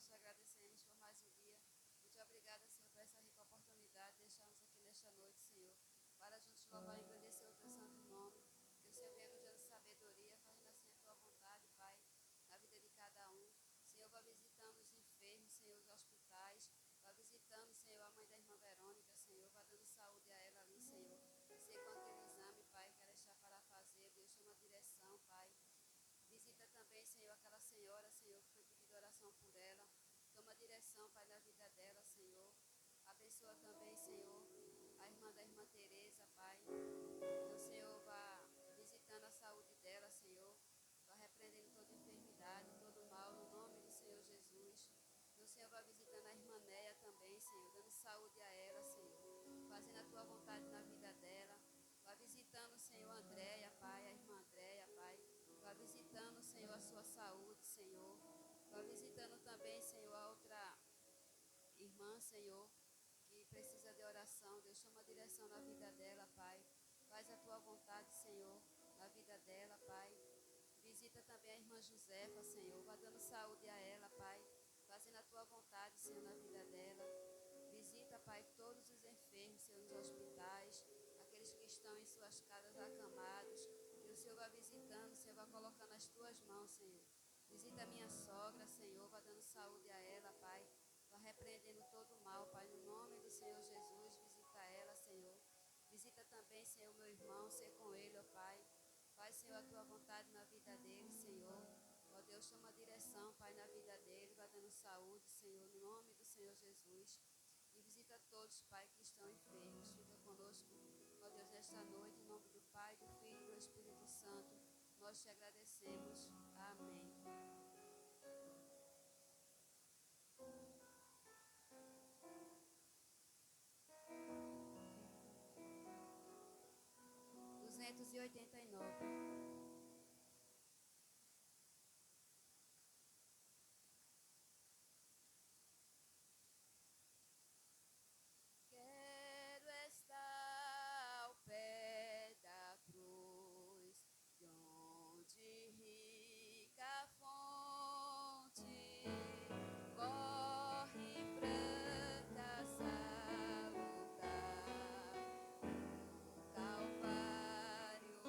nós te agradecemos por mais um dia. Muito obrigada, Senhor, por essa rica oportunidade de estarmos aqui nesta noite, Senhor, para juntos louvar e engrandecer o teu santo nome. Que o Senhor venha nos dando sabedoria, fazendo assim a tua vontade, Pai, na vida de cada um. Senhor, vá visitando os enfermos, Senhor, os hospitais. Vá visitando, Senhor, a mãe da irmã Verônica, Senhor. Vá dando saúde a ela ali, Senhor. Sei quanto aquele exame, Pai, que ela está para fazer. Deus, toma direção, Pai. Visita também, Senhor, aquela senhora, Senhor, que foi pedir oração por ela. Toma direção, Pai, na vida dela, Senhor. Abençoa também, Senhor, a irmã da irmã Tereza, Pai. Que o Senhor vá visitando a saúde dela, Senhor. Vá repreendendo toda enfermidade, todo mal, no nome do Senhor Jesus. Que o Senhor vá visitando a irmã Néia também, Senhor, dando saúde a ela, Senhor. Fazendo a tua vontade na vida dela. Vá visitando, Senhor, a Andréia, Pai, a irmã Andréia, Pai. Vá visitando, Senhor, a sua saúde, Senhor. Vá visitando também, Senhor, a outra irmã, Senhor, que precisa de oração. Deus, chama a direção na vida dela, Pai. Faz a tua vontade, Senhor, na vida dela, Pai. Visita também a irmã Josefa, Senhor. Vá dando saúde a ela, Pai. Fazendo a tua vontade, Senhor, na vida dela. Visita, Pai, todos os enfermos, Senhor, nos hospitais, aqueles que estão em suas casas acamados. Que o Senhor vá visitando, o Senhor vá colocando nas tuas mãos, Senhor. Visita a minha sogra, Senhor, vá dando saúde a ela, Pai. Vá repreendendo todo o mal, Pai, no nome do Senhor Jesus. Visita ela, Senhor. Visita também, Senhor, meu irmão, ser com ele, ó Pai. Faz, Senhor, a tua vontade na vida dele, Senhor. Ó Deus, toma a direção, Pai, na vida dele. Vai dando saúde, Senhor, no nome do Senhor Jesus. E visita todos, Pai, que estão enfermos. Fica conosco, ó Deus, nesta noite, em nome do Pai, do Filho e do Espírito Santo. Nós te agradecemos. Amém. Duzentos e 89. Quero estar ao pé da cruz, de onde rica fonte corre branca salutar. No Calvário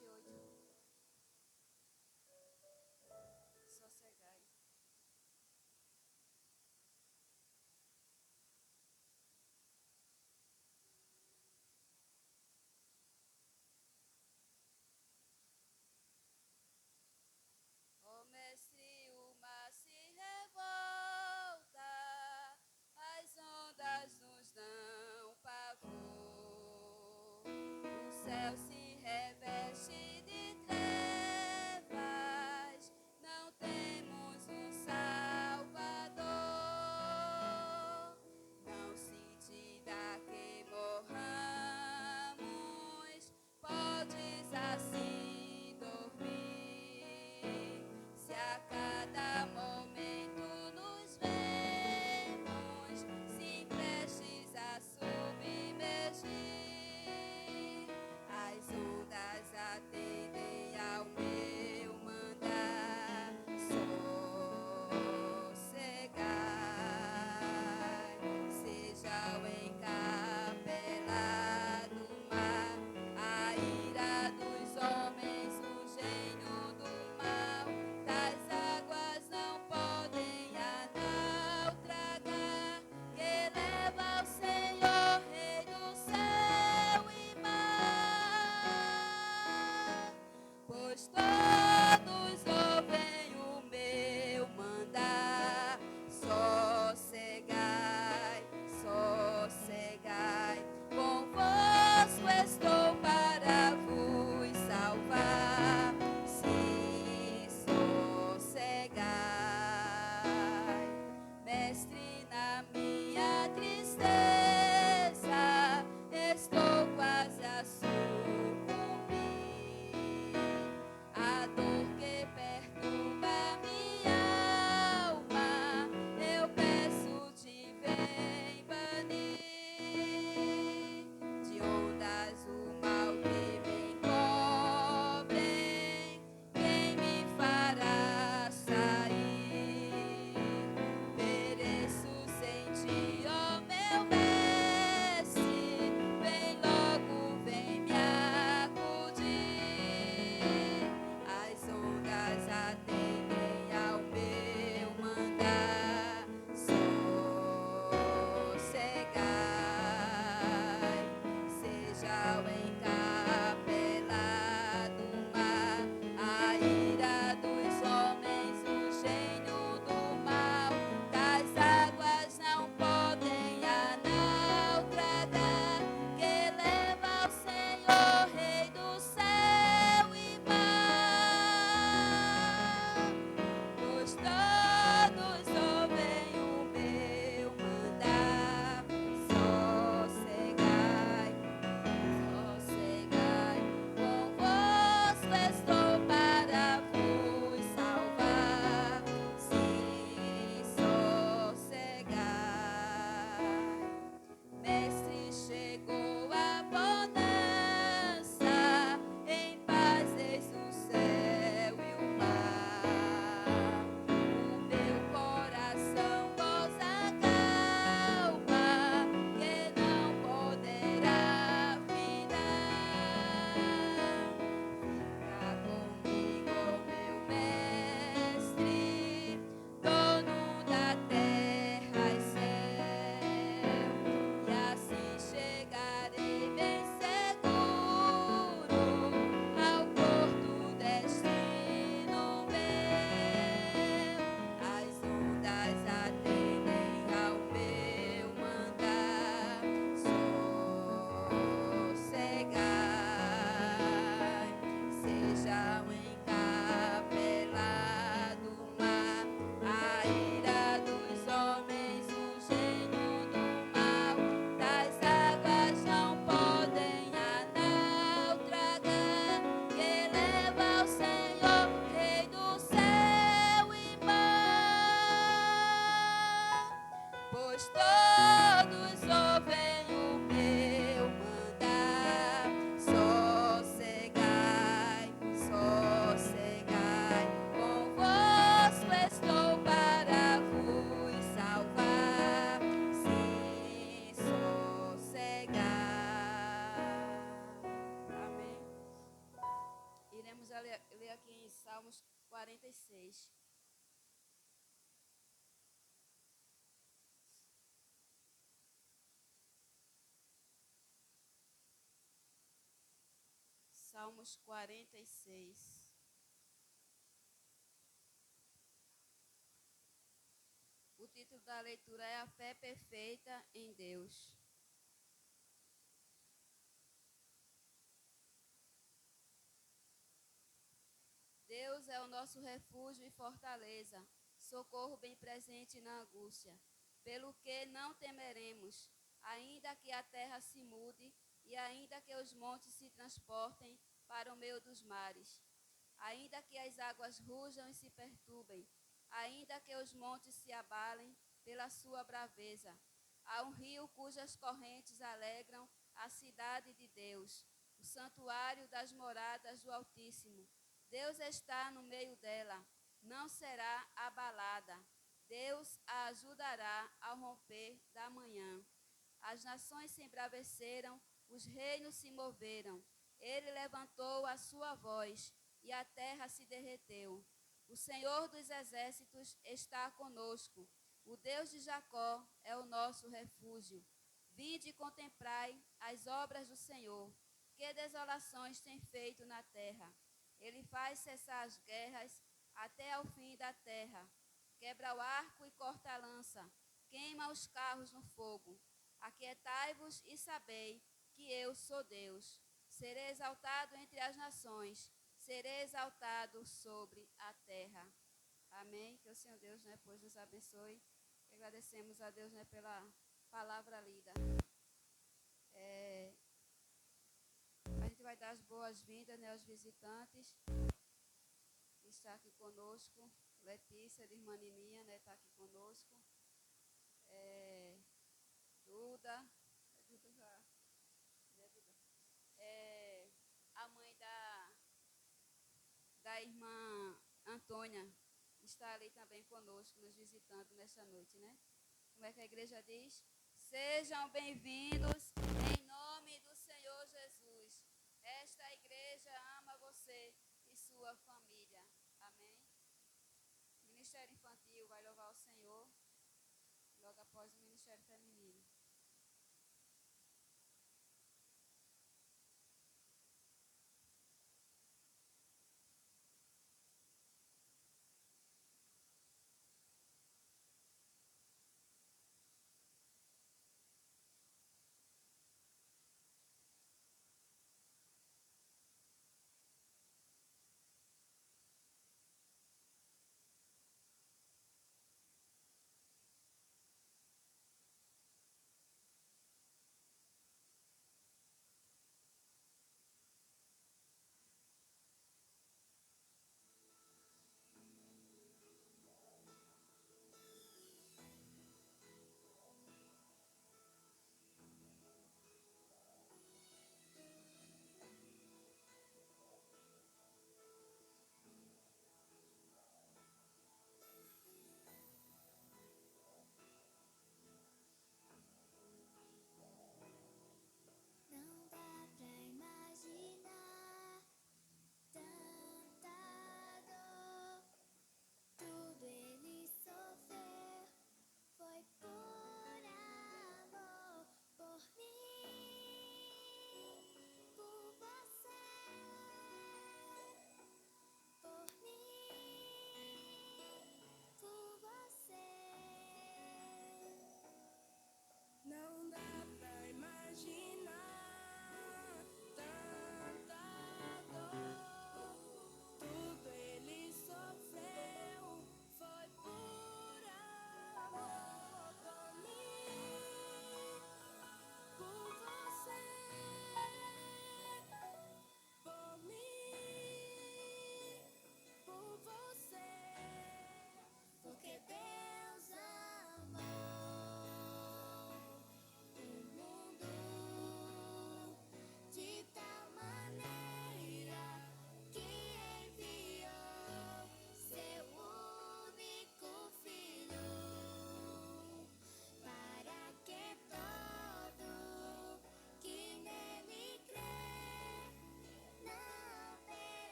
28. Sossegai. Ó mestre, o mar se revolta, as ondas nos dão pavor, o céu se reveste de ler aqui em Salmos 46. Salmos 46. O título da leitura é A Fé Perfeita em Deus. Deus é o nosso refúgio e fortaleza, socorro bem presente na angústia. Pelo que não temeremos, ainda que a terra se mude e ainda que os montes se transportem para o meio dos mares, ainda que as águas rujam e se perturbem, ainda que os montes se abalem pela sua braveza. Há um rio cujas correntes alegram a cidade de Deus, o santuário das moradas do Altíssimo. Deus está no meio dela, não será abalada. Deus a ajudará ao romper da manhã. As nações se embraveceram, os reinos se moveram. Ele levantou a sua voz e a terra se derreteu. O Senhor dos exércitos está conosco. O Deus de Jacó é o nosso refúgio. Vinde e contemplai as obras do Senhor. Que desolações tem feito na terra. Ele faz cessar as guerras até ao fim da terra. Quebra o arco e corta a lança. Queima os carros no fogo. Aquietai-vos e sabei que eu sou Deus. Serei exaltado entre as nações. Serei exaltado sobre a terra. Amém. Que o Senhor Deus, pois nos abençoe. E agradecemos a Deus, pela palavra lida. A gente vai dar as boas-vindas, aos visitantes que estão aqui conosco. Letícia, de irmã Nininha, está aqui conosco. Duda, Duda já, Duda? A mãe da irmã Antônia está ali também conosco, nos visitando nesta noite, Como é que a igreja diz? Sejam bem-vindos em nome do Senhor Jesus. Esta igreja ama você e sua família. Amém? O Ministério Infantil vai louvar o Senhor. Logo após o Ministério Feminino.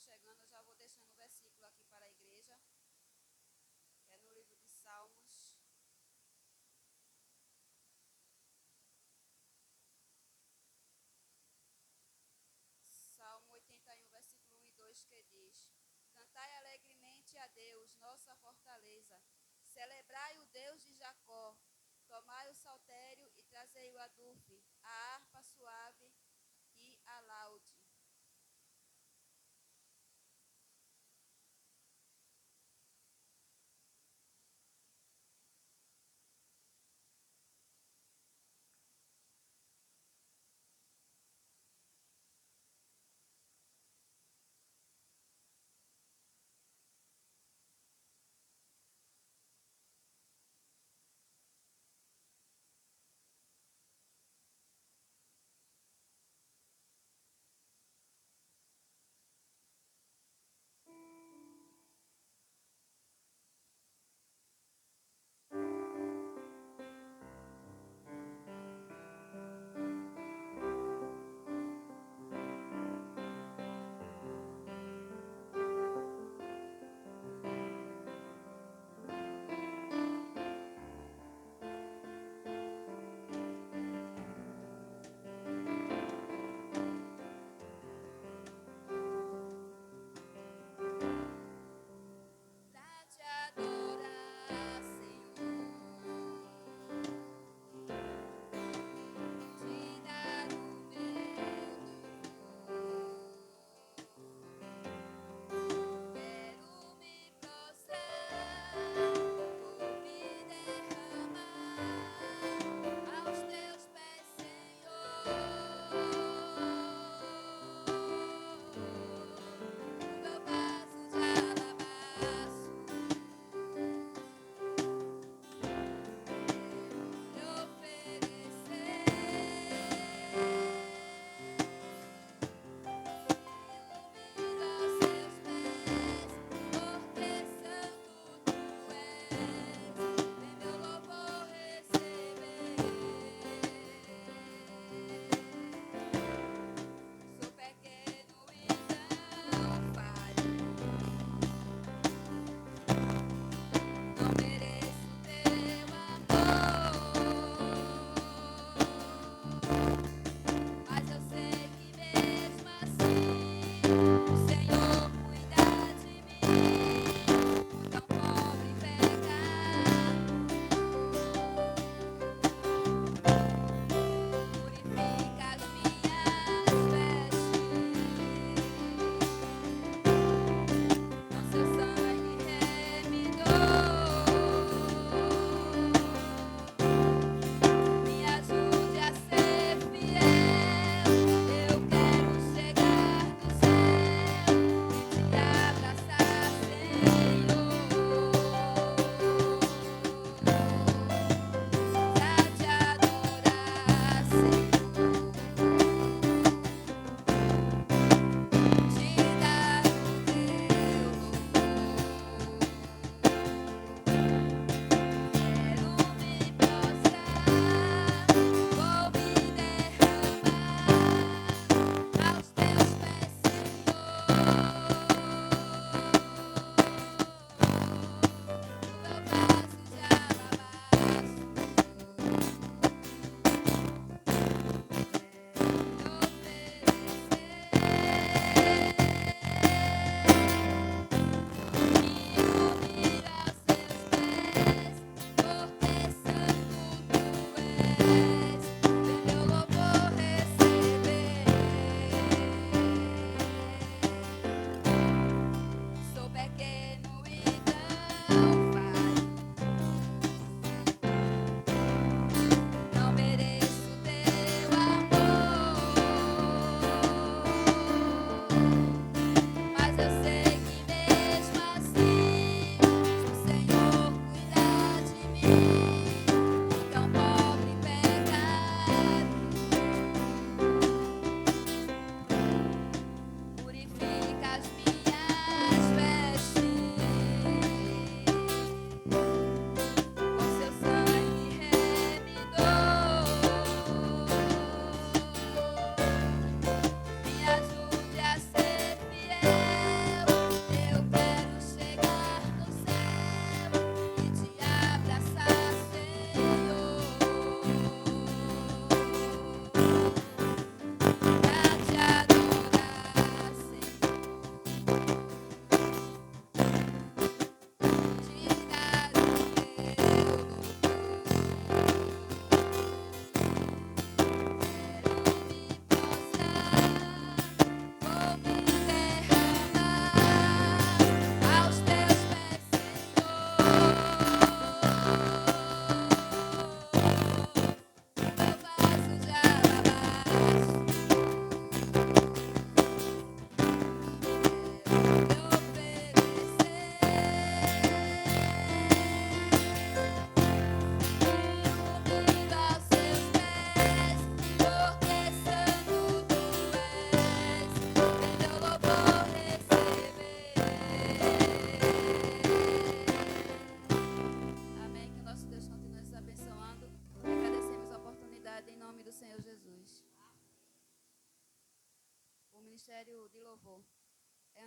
chegando, eu já vou deixando o versículo aqui para a igreja, que é no livro de Salmos. Salmo 81, versículo 1 e 2, que diz: Cantai alegremente a Deus, nossa fortaleza. Celebrai o Deus de Jacó. Tomai o saltério e trazei o adufe, a harpa suave e a laude.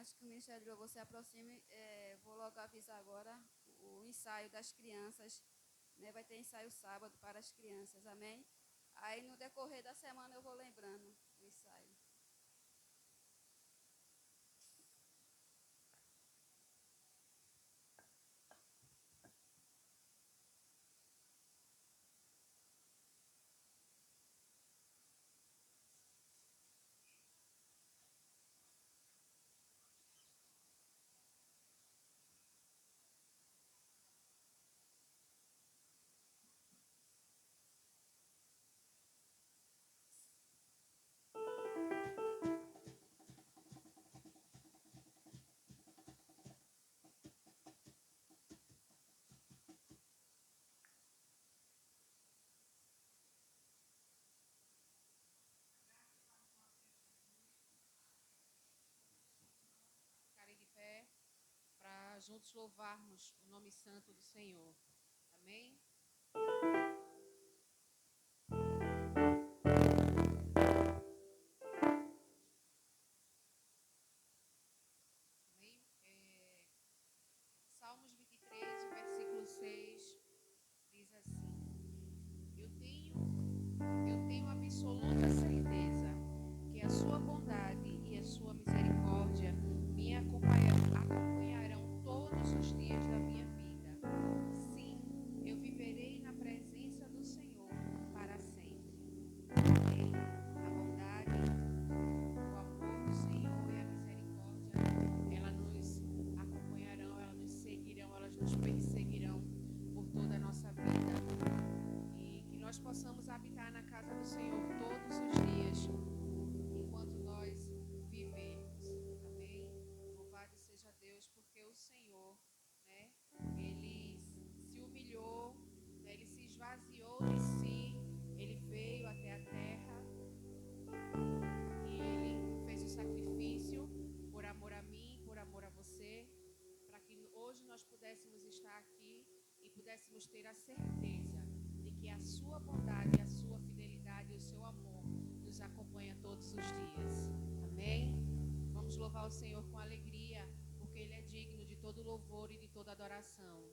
antes que o Ministério de Louvor se aproxime, vou logo avisar agora o ensaio das crianças, né? Vai ter ensaio sábado para as crianças, amém? Aí no decorrer da semana eu vou lembrando o ensaio. Ficarem de pé para juntos louvarmos o nome santo do Senhor. Amém? Amém? Salmos 23, o versículo 6, diz assim: Eu tenho absoluta certeza que a sua bondade e a sua misericórdia me acompanharão todos os dias da minha vida. Sim, eu viverei na presença do Senhor para sempre. Amém. A bondade, o amor do Senhor e a misericórdia, elas nos acompanharão, elas nos seguirão, elas nos perseguirão por toda a nossa vida. E que nós possamos habitar na casa do Senhor todos os dias, enquanto nós vivermos. Amém? Louvado seja Deus, porque o Senhor, né, ele se humilhou, né, ele se esvaziou de si, ele veio até a terra e ele fez o sacrifício por amor a mim, por amor a você, para que hoje nós pudéssemos estar aqui e pudéssemos ter a certeza de que a sua bondade, a sua fidelidade e o seu amor nos acompanha todos os dias. Amém? Vamos louvar o Senhor com alegria, porque Ele é digno de todo louvor e de toda adoração.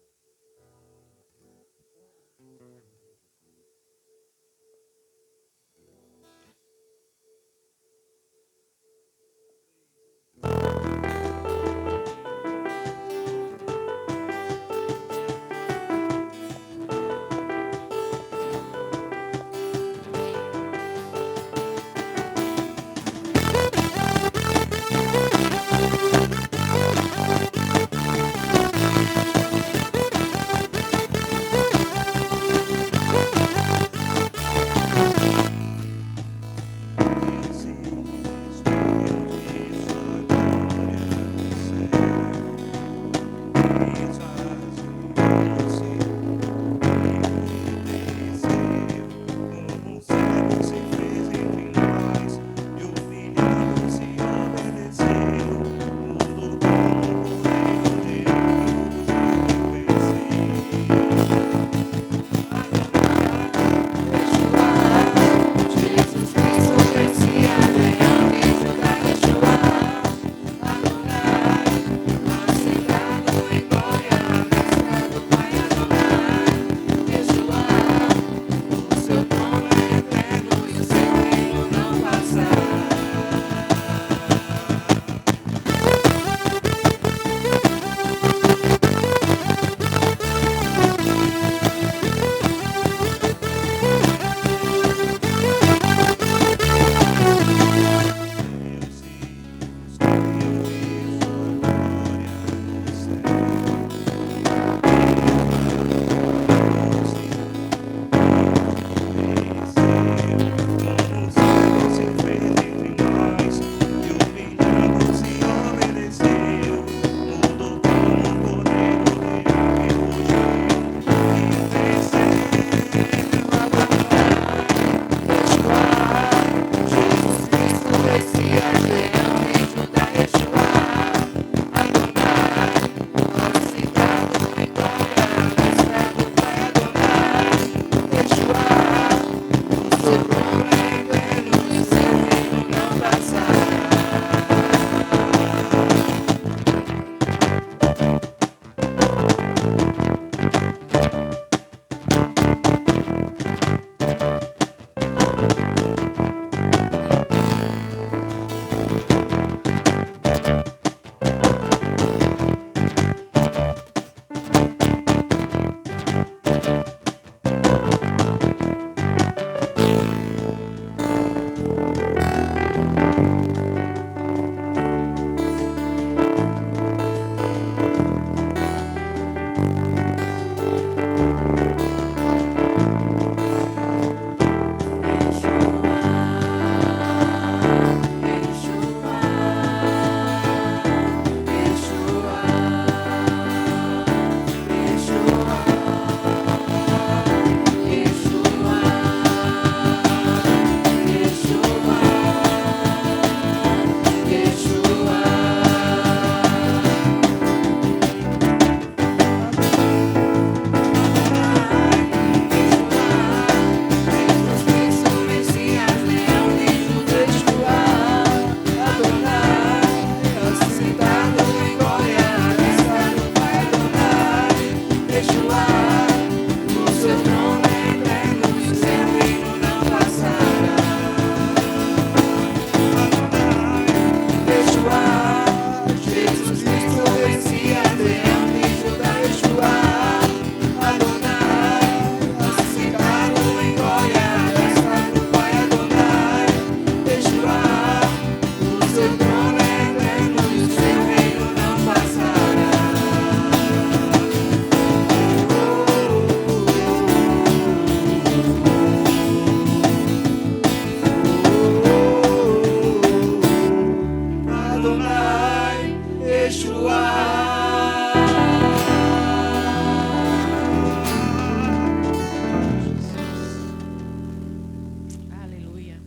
Aleluia.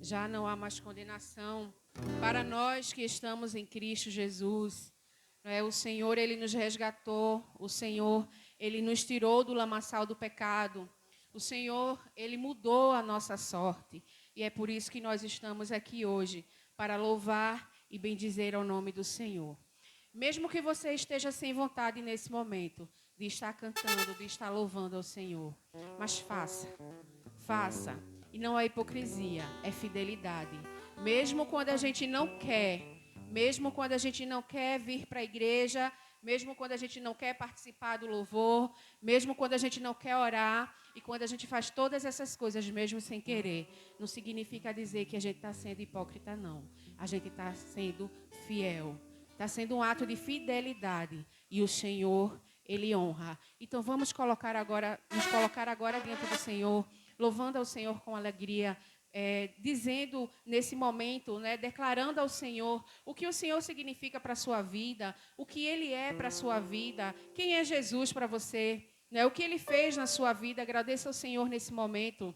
Já não há mais condenação para nós que estamos em Cristo Jesus. O Senhor, Ele nos resgatou. O Senhor, Ele nos tirou do lamaçal do pecado. O Senhor, Ele mudou a nossa sorte. E é por isso que nós estamos aqui hoje, para louvar e bendizer ao nome do Senhor. Mesmo que você esteja sem vontade nesse momento de estar cantando, de estar louvando ao Senhor, mas faça. E não é hipocrisia, é fidelidade. Mesmo quando a gente não quer, mesmo quando a gente não quer vir para a igreja, mesmo quando a gente não quer participar do louvor, mesmo quando a gente não quer orar, e quando a gente faz todas essas coisas mesmo sem querer, não significa dizer que a gente está sendo hipócrita, não. A gente está sendo fiel. Está sendo um ato de fidelidade. E o Senhor, Ele honra. Então vamos nos colocar agora diante do Senhor, louvando ao Senhor com alegria, dizendo nesse momento, declarando ao Senhor o que o Senhor significa para a sua vida, o que Ele é para a sua vida, quem é Jesus para você, o que Ele fez na sua vida. Agradeça ao Senhor nesse momento.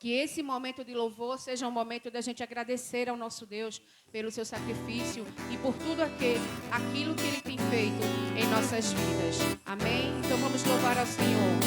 Que esse momento de louvor seja um momento da gente agradecer ao nosso Deus pelo seu sacrifício e por tudo aquilo que Ele tem feito em nossas vidas. Amém? Então vamos louvar ao Senhor.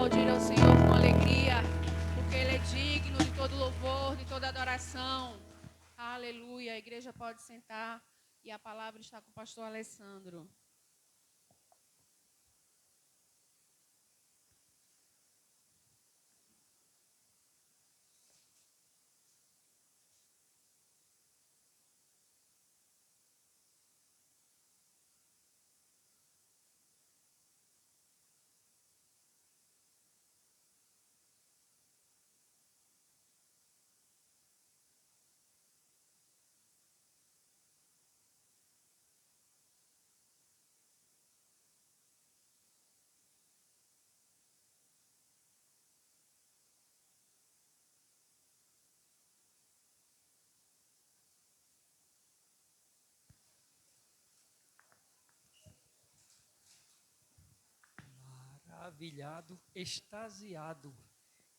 aplaudir ao Senhor com alegria, porque Ele é digno de todo louvor, de toda adoração. Aleluia. A igreja pode sentar e a palavra está com o pastor Alessandro. Maravilhado, extasiado,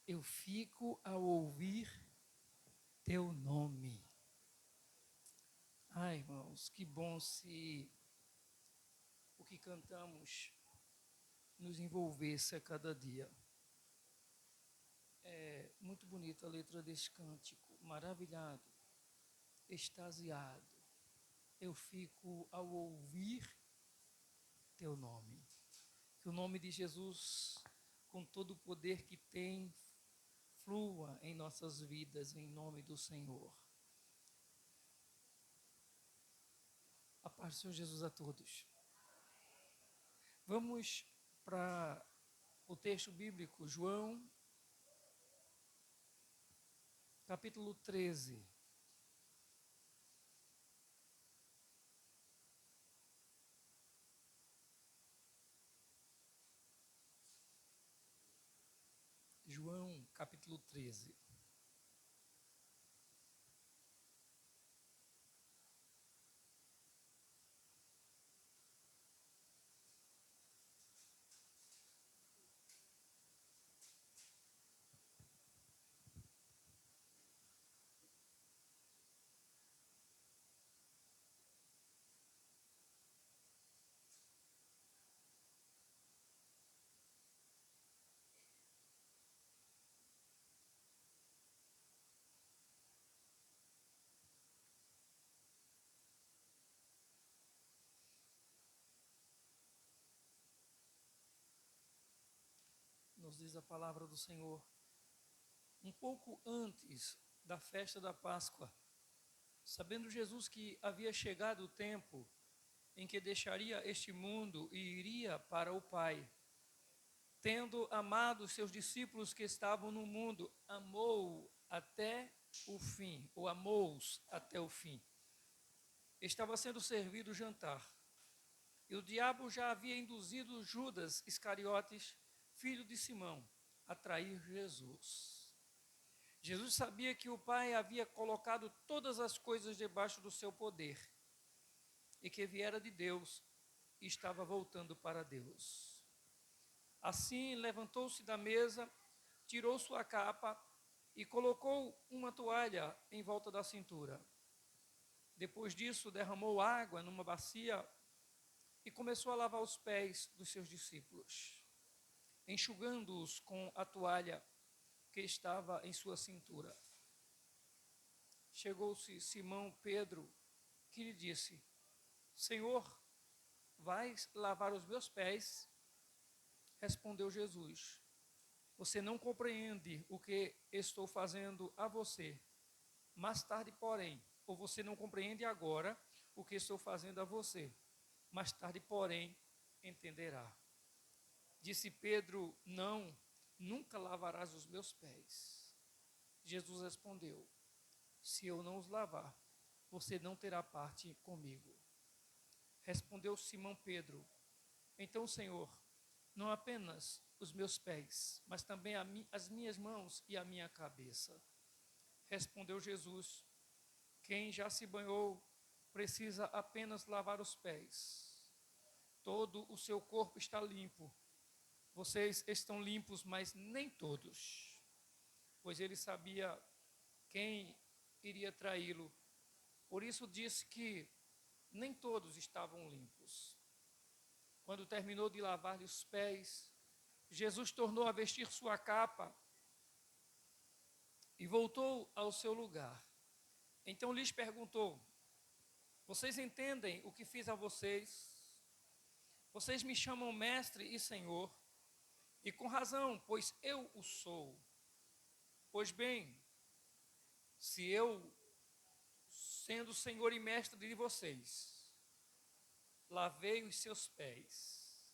eu fico ao ouvir teu nome. Ai, irmãos, que bom se o que cantamos nos envolvesse a cada dia. É muito bonita a letra desse cântico. Maravilhado, extasiado, eu fico ao ouvir teu nome. Que o nome de Jesus, com todo o poder que tem, flua em nossas vidas, em nome do Senhor. A paz do Senhor Jesus a todos. Vamos para o texto bíblico, João, capítulo 13. João, capítulo 13. Nos diz a palavra do Senhor. Um pouco antes da festa da Páscoa, sabendo Jesus que havia chegado o tempo em que deixaria este mundo e iria para o Pai, tendo amado os seus discípulos que estavam no mundo, amou até o fim, ou amou-os até o fim. Estava sendo servido o jantar, e o diabo já havia induzido Judas Iscariotes, filho de Simão, a trair Jesus. Jesus sabia que o Pai havia colocado todas as coisas debaixo do seu poder, e que viera de Deus e estava voltando para Deus. Assim, levantou-se da mesa, tirou sua capa e colocou uma toalha em volta da cintura. Depois disso, derramou água numa bacia e começou a lavar os pés dos seus discípulos, enxugando-os com a toalha que estava em sua cintura. Chegou-se Simão Pedro, que lhe disse: Senhor, vais lavar os meus pés? Respondeu Jesus: Você não compreende o que estou fazendo a você. Mais tarde, porém, ou você não compreende agora o que estou fazendo a você. Mais tarde, porém, entenderá. Disse Pedro: Não, nunca lavarás os meus pés. Jesus respondeu: Se eu não os lavar, você não terá parte comigo. Respondeu Simão Pedro: Então, Senhor, não apenas os meus pés, mas também as minhas mãos e a minha cabeça. Respondeu Jesus: Quem já se banhou precisa apenas lavar os pés. Todo o seu corpo está limpo. Vocês estão limpos, mas nem todos. Pois ele sabia quem iria traí-lo. Por isso disse que nem todos estavam limpos. Quando terminou de lavar-lhe os pés, Jesus tornou a vestir sua capa e voltou ao seu lugar. Então lhes perguntou: vocês entendem o que fiz a vocês? Vocês me chamam mestre e senhor, e com razão, pois eu o sou. Pois bem, se eu, sendo senhor e mestre de vocês, lavei os seus pés,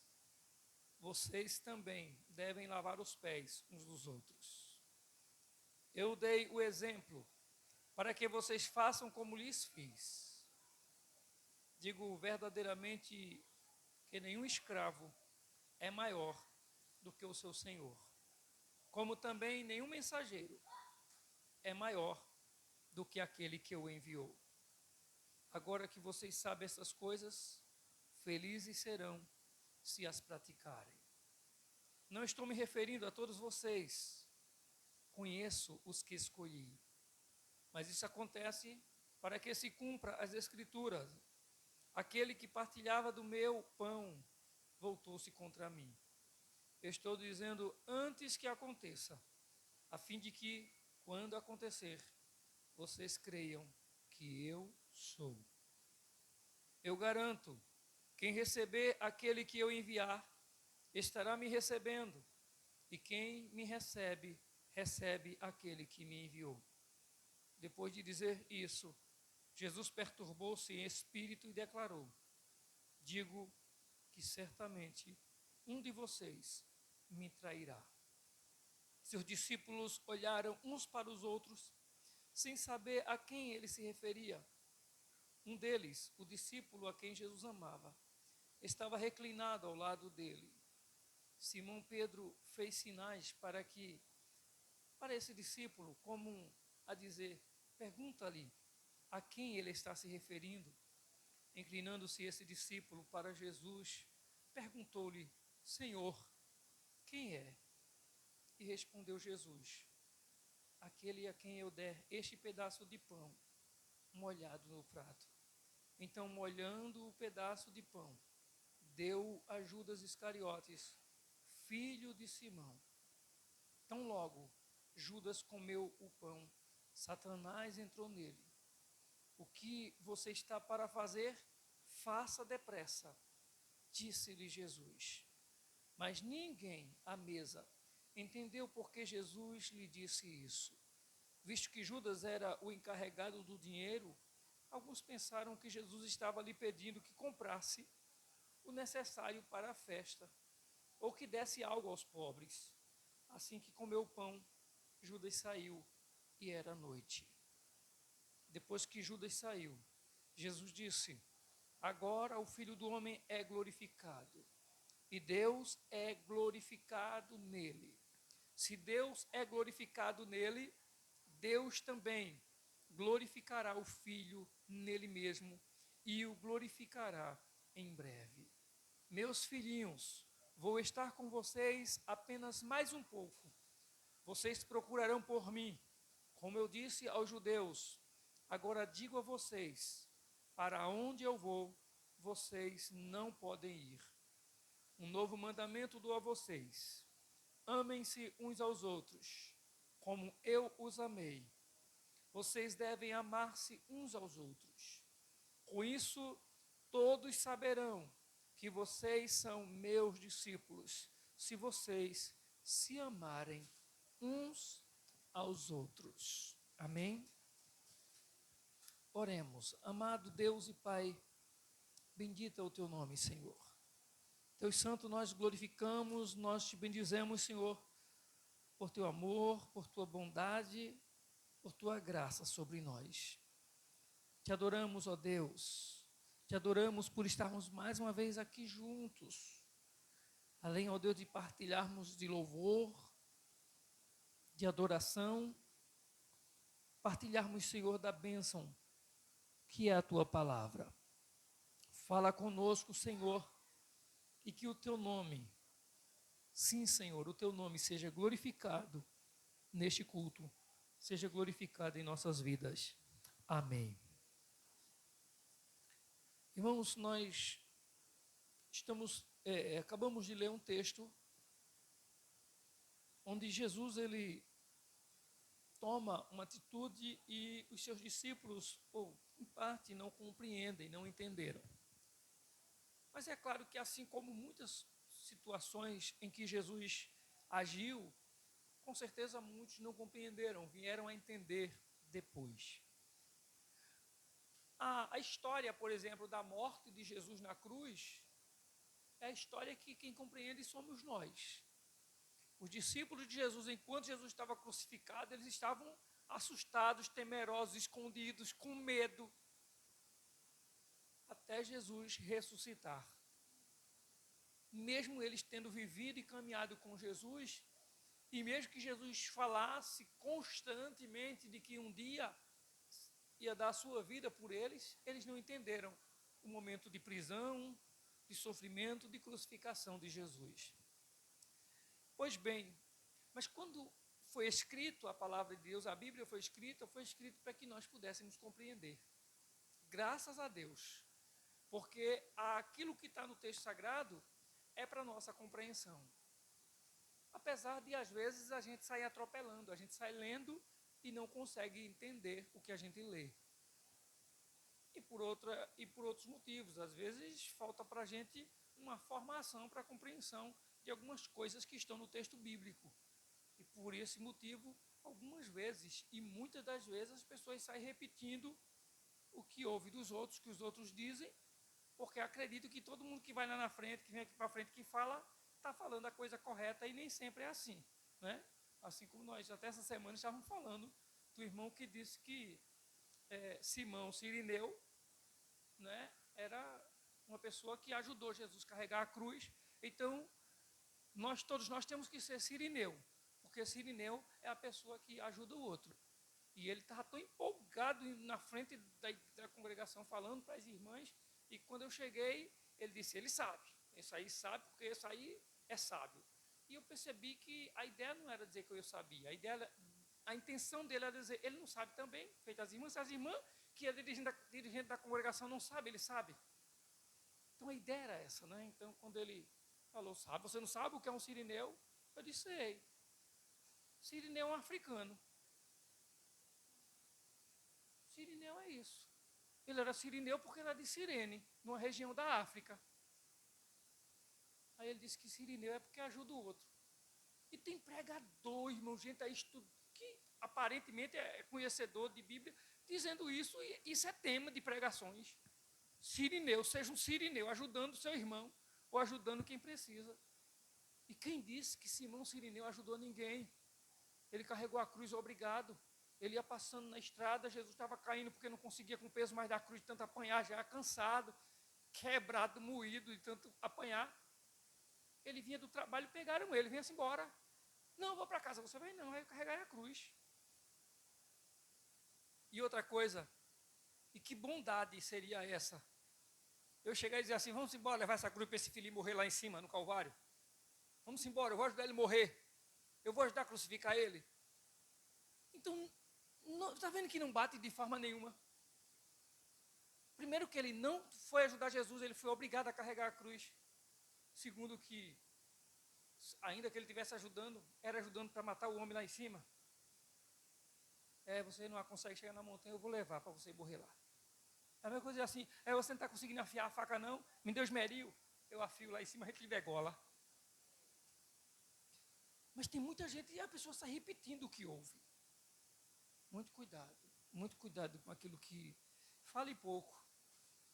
vocês também devem lavar os pés uns dos outros. Eu dei o exemplo para que vocês façam como lhes fiz. Digo verdadeiramente que nenhum escravo é maior do que o seu senhor, como também nenhum mensageiro é maior do que aquele que o enviou. Agora que vocês sabem essas coisas, felizes serão se as praticarem. Não estou me referindo a todos vocês, conheço os que escolhi, mas isso acontece para que se cumpra as Escrituras. Aquele que partilhava do meu pão voltou-se contra mim. Eu estou dizendo antes que aconteça, a fim de que, quando acontecer, vocês creiam que eu sou. Eu garanto, quem receber aquele que eu enviar, estará me recebendo, e quem me recebe, recebe aquele que me enviou. Depois de dizer isso, Jesus perturbou-se em espírito e declarou: digo que certamente um de vocês me trairá. Seus discípulos olharam uns para os outros, sem saber a quem ele se referia. Um deles, o discípulo a quem Jesus amava, estava reclinado ao lado dele. Simão Pedro fez sinais para esse discípulo, como a dizer: pergunta-lhe a quem ele está se referindo. Inclinando-se esse discípulo para Jesus, perguntou-lhe: Senhor, quem é? E respondeu Jesus: aquele a quem eu der este pedaço de pão molhado no prato. Então, molhando o pedaço de pão, deu a Judas Iscariotes, filho de Simão. Tão logo Judas comeu o pão, Satanás entrou nele. O que você está para fazer? Faça depressa, disse-lhe Jesus. Mas ninguém à mesa entendeu por que Jesus lhe disse isso. Visto que Judas era o encarregado do dinheiro, alguns pensaram que Jesus estava lhe pedindo que comprasse o necessário para a festa, ou que desse algo aos pobres. Assim que comeu o pão, Judas saiu e era noite. Depois que Judas saiu, Jesus disse: agora o Filho do Homem é glorificado, e Deus é glorificado nele. Se Deus é glorificado nele, Deus também glorificará o Filho nele mesmo e o glorificará em breve. Meus filhinhos, vou estar com vocês apenas mais um pouco. Vocês procurarão por mim, como eu disse aos judeus. Agora digo a vocês: para onde eu vou, vocês não podem ir. Um novo mandamento dou a vocês: amem-se uns aos outros, como eu os amei. Vocês devem amar-se uns aos outros. Com isso, todos saberão que vocês são meus discípulos, se vocês se amarem uns aos outros. Amém? Oremos. Amado Deus e Pai, bendito é o teu nome, Senhor. Deus Santo, nós glorificamos, nós te bendizemos, Senhor, por teu amor, por tua bondade, por tua graça sobre nós. Te adoramos, ó Deus, te adoramos por estarmos mais uma vez aqui juntos. Além, ó Deus, de partilharmos de louvor, de adoração, partilharmos, Senhor, da bênção que é a tua palavra. Fala conosco, Senhor, e que o teu nome, sim, Senhor, o teu nome seja glorificado neste culto, seja glorificado em nossas vidas. Amém. Irmãos, nós acabamos de ler um texto onde Jesus ele toma uma atitude e os seus discípulos, ou em parte, não compreendem, não entenderam. Mas é claro que assim como muitas situações em que Jesus agiu, com certeza muitos não compreenderam, vieram a entender depois. A história, por exemplo, da morte de Jesus na cruz, é a história que quem compreende somos nós. Os discípulos de Jesus, enquanto Jesus estava crucificado, eles estavam assustados, temerosos, escondidos, com medo, até Jesus ressuscitar. Mesmo eles tendo vivido e caminhado com Jesus, e mesmo que Jesus falasse constantemente de que um dia ia dar a sua vida por eles, eles não entenderam o momento de prisão, de sofrimento, de crucificação de Jesus. Pois bem, mas quando foi escrito a palavra de Deus, a Bíblia foi escrita para que nós pudéssemos compreender. Graças a Deus, porque aquilo que está no texto sagrado é para nossa compreensão. Apesar de, às vezes, a gente sair atropelando, a gente sai lendo e não consegue entender o que a gente lê. E por outros motivos, às vezes falta para a gente uma formação para a compreensão de algumas coisas que estão no texto bíblico. E por esse motivo, algumas vezes, e muitas das vezes, as pessoas saem repetindo o que ouve dos outros, que os outros dizem, porque acreditam que todo mundo que vai lá na frente, que vem aqui para frente, que fala, está falando a coisa correta, e nem sempre é assim, né? Assim como nós, até essa semana, estávamos falando do irmão que disse que Simão Cirineu, né, era uma pessoa que ajudou Jesus a carregar a cruz. Então, todos nós temos que ser Cirineu, porque Cirineu é a pessoa que ajuda o outro. E ele estava tão empolgado na frente da congregação, falando para as irmãs, e quando eu cheguei, ele disse, ele sabe, isso aí sabe, porque isso aí é sábio. E eu percebi que a ideia não era dizer que eu sabia, a intenção dele era dizer, ele não sabe também, feito as irmãs, se as irmãs, que é dirigente da congregação, não sabe, ele sabe. Então a ideia era essa, né? Então quando ele falou, sabe, você não sabe o que é um sirineu? Eu disse, sei. Sirineu é um africano. Sirineu é isso. Ele era sirineu porque era de Cirene, numa região da África. Aí ele disse que sirineu é porque ajuda o outro. E tem pregador, irmão, gente aí que aparentemente é conhecedor de Bíblia, dizendo isso, e isso é tema de pregações. Sirineu, seja um sirineu, ajudando o seu irmão, ou ajudando quem precisa. E quem disse que Simão Sirineu ajudou ninguém? Ele carregou a cruz, obrigado. Ele ia passando na estrada, Jesus estava caindo porque não conseguia com o peso mais da cruz, de tanto apanhar, já cansado, quebrado, moído de tanto apanhar. Ele vinha do trabalho, pegaram ele, vinha-se embora. Não, vou para casa, você vai não, vai carregar a cruz. E outra coisa, e que bondade seria essa? Eu chegar e dizer assim, vamos embora levar essa cruz para esse filho morrer lá em cima, no Calvário. Vamos embora, eu vou ajudar ele a morrer. Eu vou ajudar a crucificar ele. Então, está vendo que não bate de forma nenhuma? Primeiro que ele não foi ajudar Jesus, ele foi obrigado a carregar a cruz. Segundo que, ainda que ele estivesse ajudando, era ajudando para matar o homem lá em cima. Você não consegue chegar na montanha, eu vou levar para você morrer lá. A mesma coisa é assim, você não está conseguindo afiar a faca não, me deu esmeril, eu afio lá em cima, a gente lhe degola. Mas tem muita gente e a pessoa está repetindo o que ouve. Muito cuidado com aquilo que... Fale pouco,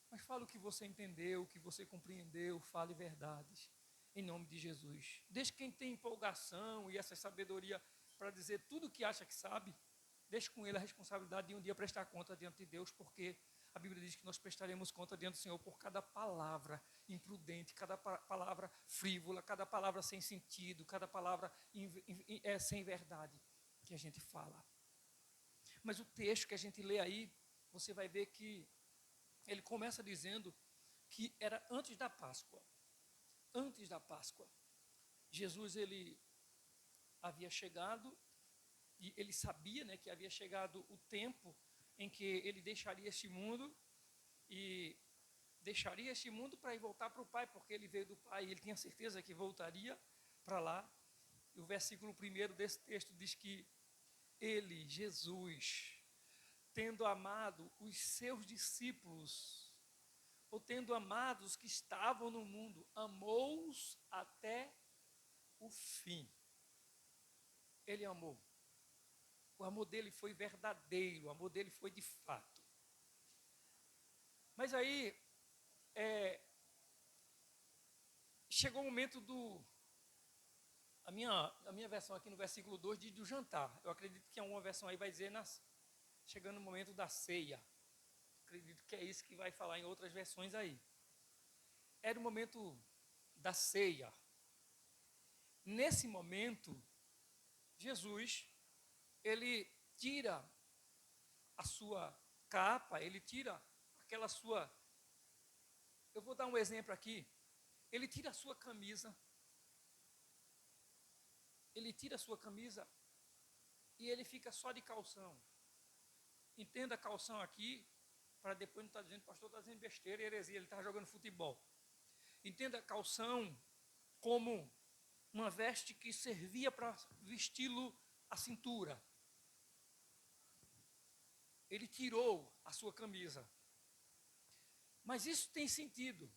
mas fale o que você entendeu, o que você compreendeu, fale verdades, em nome de Jesus. Deixe quem tem empolgação e essa sabedoria para dizer tudo o que acha que sabe, deixe com ele a responsabilidade de um dia prestar conta diante de Deus, porque a Bíblia diz que nós prestaremos conta diante do Senhor por cada palavra imprudente, cada palavra frívola, cada palavra sem sentido, cada palavra sem verdade que a gente fala. Mas o texto que a gente lê aí, você vai ver que ele começa dizendo que era antes da Páscoa. Antes da Páscoa. Jesus, ele havia chegado, e ele sabia, né, que havia chegado o tempo em que ele deixaria este mundo, e deixaria este mundo para ir voltar para o Pai, porque ele veio do Pai, e ele tinha certeza que voltaria para lá. E o versículo 1 desse texto diz que ele, Jesus, tendo amado os seus discípulos, ou tendo amado os que estavam no mundo, amou-os até o fim. Ele amou. O amor dele foi verdadeiro, o amor dele foi de fato. Mas aí, chegou o momento a minha versão aqui no versículo 2 diz do jantar. Eu acredito que uma versão aí vai dizer chegando o momento da ceia. Acredito que é isso que vai falar em outras versões aí. Era o momento da ceia. Nesse momento, Jesus, ele tira a sua capa, ele tira aquela sua... Eu vou dar um exemplo aqui. Ele tira a sua camisa. Ele tira a sua camisa e ele fica só de calção. Entenda calção aqui, para depois não estar dizendo, o pastor está dizendo besteira e heresia, ele está jogando futebol. Entenda calção como uma veste que servia para vesti-lo a cintura. Ele tirou a sua camisa. Mas isso tem sentido.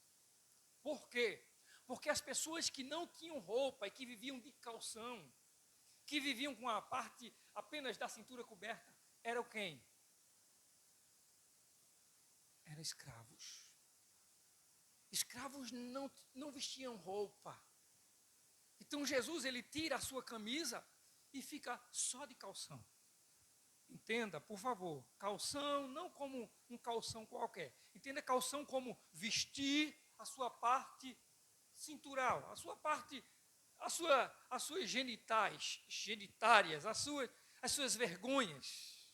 Por quê? Porque as pessoas que não tinham roupa e que viviam de calção, que viviam com a parte apenas da cintura coberta, eram quem? Eram escravos. Escravos não vestiam roupa. Então Jesus, ele tira a sua camisa e fica só de calção. Entenda, por favor, calção não como um calção qualquer. Entenda calção como vestir a sua parte cintural, a sua parte, as suas genitárias, as suas vergonhas.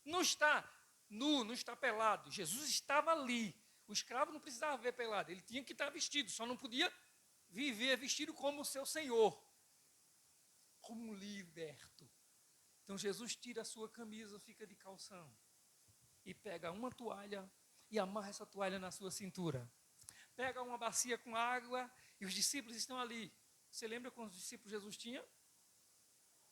Não está nu, não está pelado. Jesus estava ali. O escravo não precisava ver pelado, ele tinha que estar vestido, só não podia viver vestido como o seu Senhor, como um liberto. Então Jesus tira a sua camisa, fica de calção e pega uma toalha e amarra essa toalha na sua cintura. Pega uma bacia com água e os discípulos estão ali. Você lembra quantos discípulos Jesus tinha?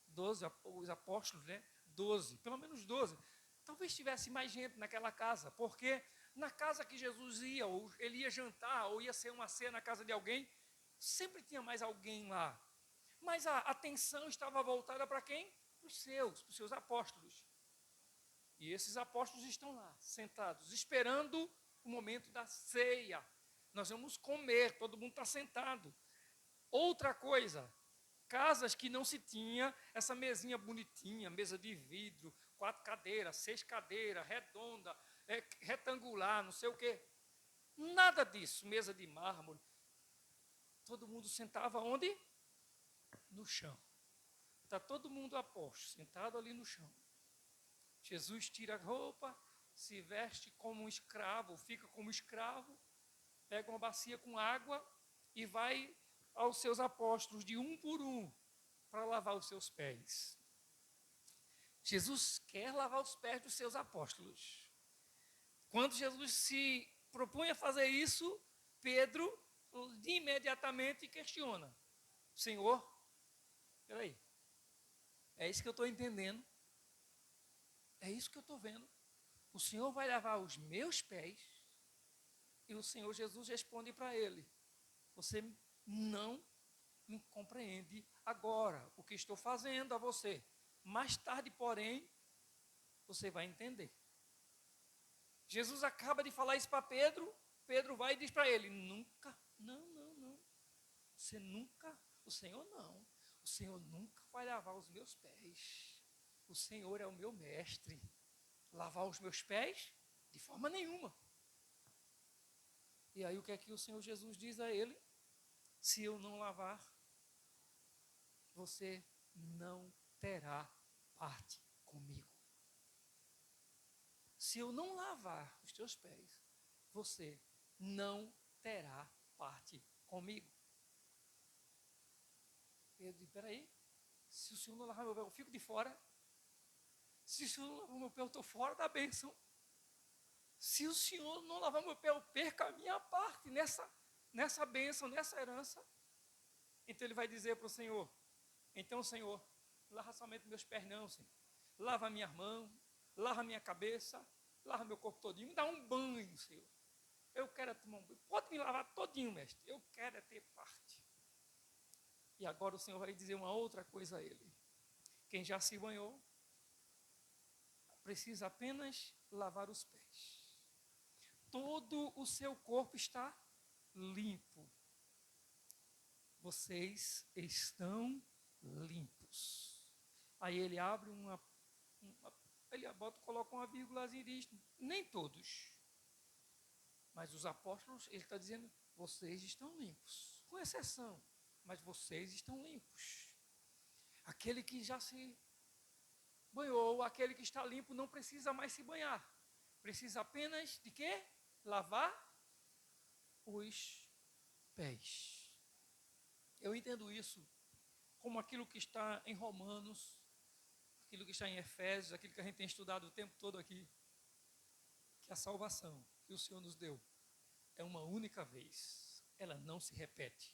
12, os apóstolos, né? 12, pelo menos 12. Talvez tivesse mais gente naquela casa, porque na casa que Jesus ia, ou ele ia jantar, ou ia ser uma ceia na casa de alguém, sempre tinha mais alguém lá. Mas a atenção estava voltada para quem? Para os seus apóstolos. E esses apóstolos estão lá, sentados, esperando o momento da ceia. Nós vamos comer, todo mundo está sentado. Outra coisa, casas que não se tinha essa mesinha bonitinha, mesa de vidro, 4 cadeiras, 6 cadeiras, redonda, retangular, não sei o quê. Nada disso, mesa de mármore. Todo mundo sentava onde? No chão. Está todo mundo a posto, sentado ali no chão. Jesus tira a roupa, se veste como um escravo, fica como escravo, pega uma bacia com água e vai aos seus apóstolos de um por um para lavar os seus pés. Jesus quer lavar os pés dos seus apóstolos. Quando Jesus se propõe a fazer isso, Pedro imediatamente questiona: Senhor, peraí, é isso que eu estou entendendo, é isso que eu estou vendo. O Senhor vai lavar os meus pés? E o Senhor Jesus responde para ele: você não me compreende agora o que estou fazendo a você. Mais tarde, porém, você vai entender. Jesus acaba de falar isso para Pedro. Pedro vai e diz para ele: nunca, não. Você nunca, o Senhor não. O Senhor nunca vai lavar os meus pés. O Senhor é o meu mestre. Lavar os meus pés? De forma nenhuma. E aí o que é que o Senhor Jesus diz a ele? Se eu não lavar, você não terá parte comigo. Se eu não lavar os teus pés, você não terá parte comigo. Pedro diz: peraí, se o Senhor não lavar meu pé, eu fico de fora. Se o Senhor não lavar meu pé, eu estou fora da bênção. Se o Senhor não lavar meu pé, eu perco a minha parte nessa bênção, nessa herança. Então ele vai dizer para o Senhor, então, Senhor, lava somente meus pés não, Senhor. Lava minhas mãos, lava minha cabeça, lava meu corpo todinho, me dá um banho, Senhor. Eu quero tomar um banho. Pode me lavar todinho, mestre. Eu quero ter parte. E agora o Senhor vai dizer uma outra coisa a ele. Quem já se banhou, precisa apenas lavar os pés. Todo o seu corpo está limpo. Vocês estão limpos. Aí ele abre ele coloca uma vírgulazinha e diz, nem todos. Mas os apóstolos, ele está dizendo, vocês estão limpos. Com exceção, mas vocês estão limpos. Aquele que já se banhou, aquele que está limpo, não precisa mais se banhar. Precisa apenas de quê? Lavar os pés. Eu entendo isso como aquilo que está em Romanos, aquilo que está em Efésios, aquilo que a gente tem estudado o tempo todo aqui, que a salvação que o Senhor nos deu é uma única vez, ela não se repete.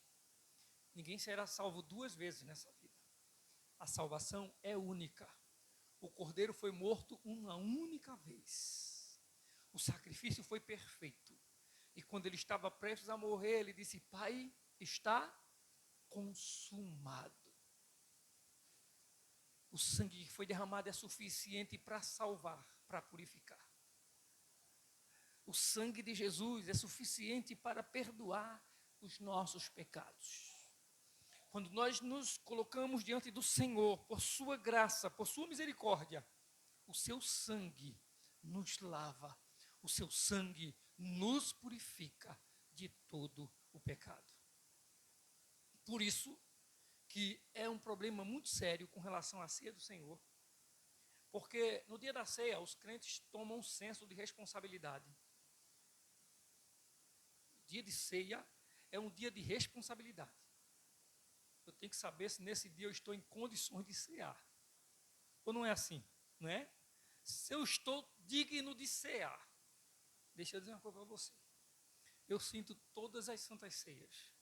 Ninguém será salvo duas vezes nessa vida. A salvação é única. O Cordeiro foi morto uma única vez. O sacrifício foi perfeito. E quando ele estava prestes a morrer, ele disse, Pai, está consumado. O sangue que foi derramado é suficiente para salvar, para purificar. O sangue de Jesus é suficiente para perdoar os nossos pecados. Quando nós nos colocamos diante do Senhor, por sua graça, por sua misericórdia, o seu sangue nos lava, o seu sangue nos purifica de todo o pecado. Por isso que é um problema muito sério com relação à ceia do Senhor, porque no dia da ceia os crentes tomam um senso de responsabilidade. O dia de ceia é um dia de responsabilidade. Eu tenho que saber se nesse dia eu estou em condições de cear. Ou não é assim, não é? Se eu estou digno de cear. Deixa eu dizer uma coisa para você. Eu sinto todas as santas ceias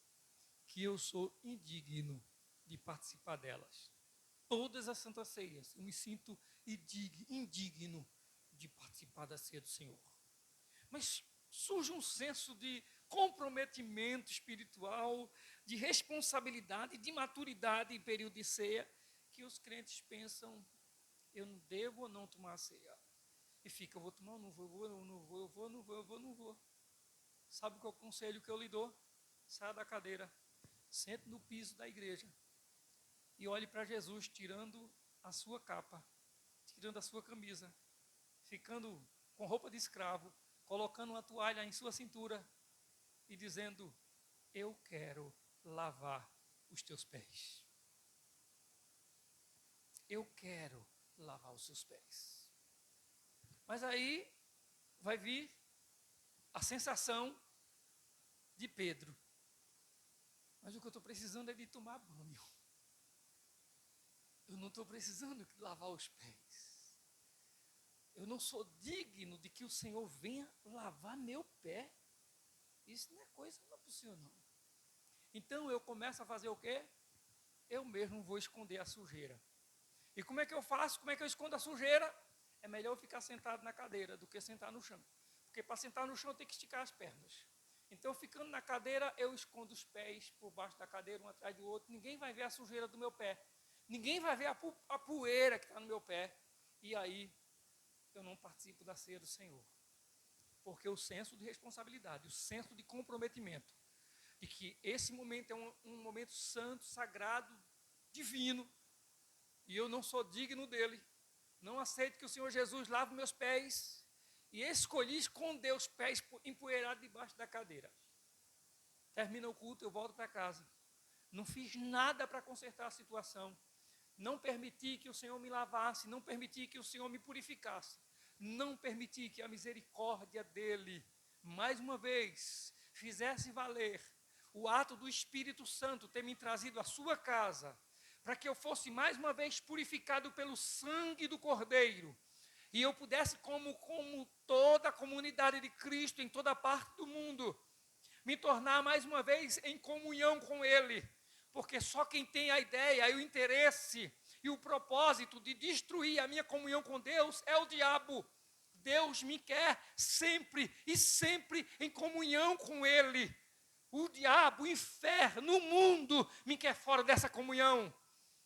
que eu sou indigno de participar delas. Todas as santas ceias, eu me sinto indigno de participar da ceia do Senhor. Mas surge um senso de comprometimento espiritual, de responsabilidade, de maturidade em período de ceia, que os crentes pensam, eu não devo ou não tomar a ceia. E fica, eu vou tomar, eu não vou. Sabe qual é o conselho que eu lhe dou? Saia da cadeira, sente no piso da igreja e olhe para Jesus tirando a sua capa, tirando a sua camisa, ficando com roupa de escravo, colocando uma toalha em sua cintura e dizendo, eu quero lavar os teus pés. Eu quero lavar os seus pés. Mas aí vai vir a sensação de Pedro. Mas o que eu estou precisando é de tomar banho. Eu não estou precisando de lavar os pés. Eu não sou digno de que o Senhor venha lavar meu pé. Isso não é coisa não é possível, não. Então eu começo a fazer o quê? Eu mesmo vou esconder a sujeira. E como é que eu faço? Como é que eu escondo a sujeira? É melhor eu ficar sentado na cadeira do que sentar no chão. Porque para sentar no chão eu tenho que esticar as pernas. Então, ficando na cadeira, eu escondo os pés por baixo da cadeira, um atrás do outro. Ninguém vai ver a sujeira do meu pé. Ninguém vai ver a poeira que está no meu pé. E aí, eu não participo da ceia do Senhor. Porque o senso de responsabilidade, o senso de comprometimento, de que esse momento é um momento santo, sagrado, divino, e eu não sou digno dele. Não aceito que o Senhor Jesus lave meus pés. E escolhi esconder os pés empoeirados debaixo da cadeira. Termina o culto, eu volto para casa. Não fiz nada para consertar a situação. Não permiti que o Senhor me lavasse, não permiti que o Senhor me purificasse. Não permiti que a misericórdia dele, mais uma vez, fizesse valer o ato do Espírito Santo ter me trazido à sua casa, para que eu fosse mais uma vez purificado pelo sangue do Cordeiro, e eu pudesse, como toda a comunidade de Cristo em toda parte do mundo, me tornar mais uma vez em comunhão com Ele. porque só quem tem a ideia e o interesse e o propósito de destruir a minha comunhão com Deus é o diabo. Deus me quer sempre e sempre em comunhão com Ele. O diabo, o inferno, o mundo me quer fora dessa comunhão.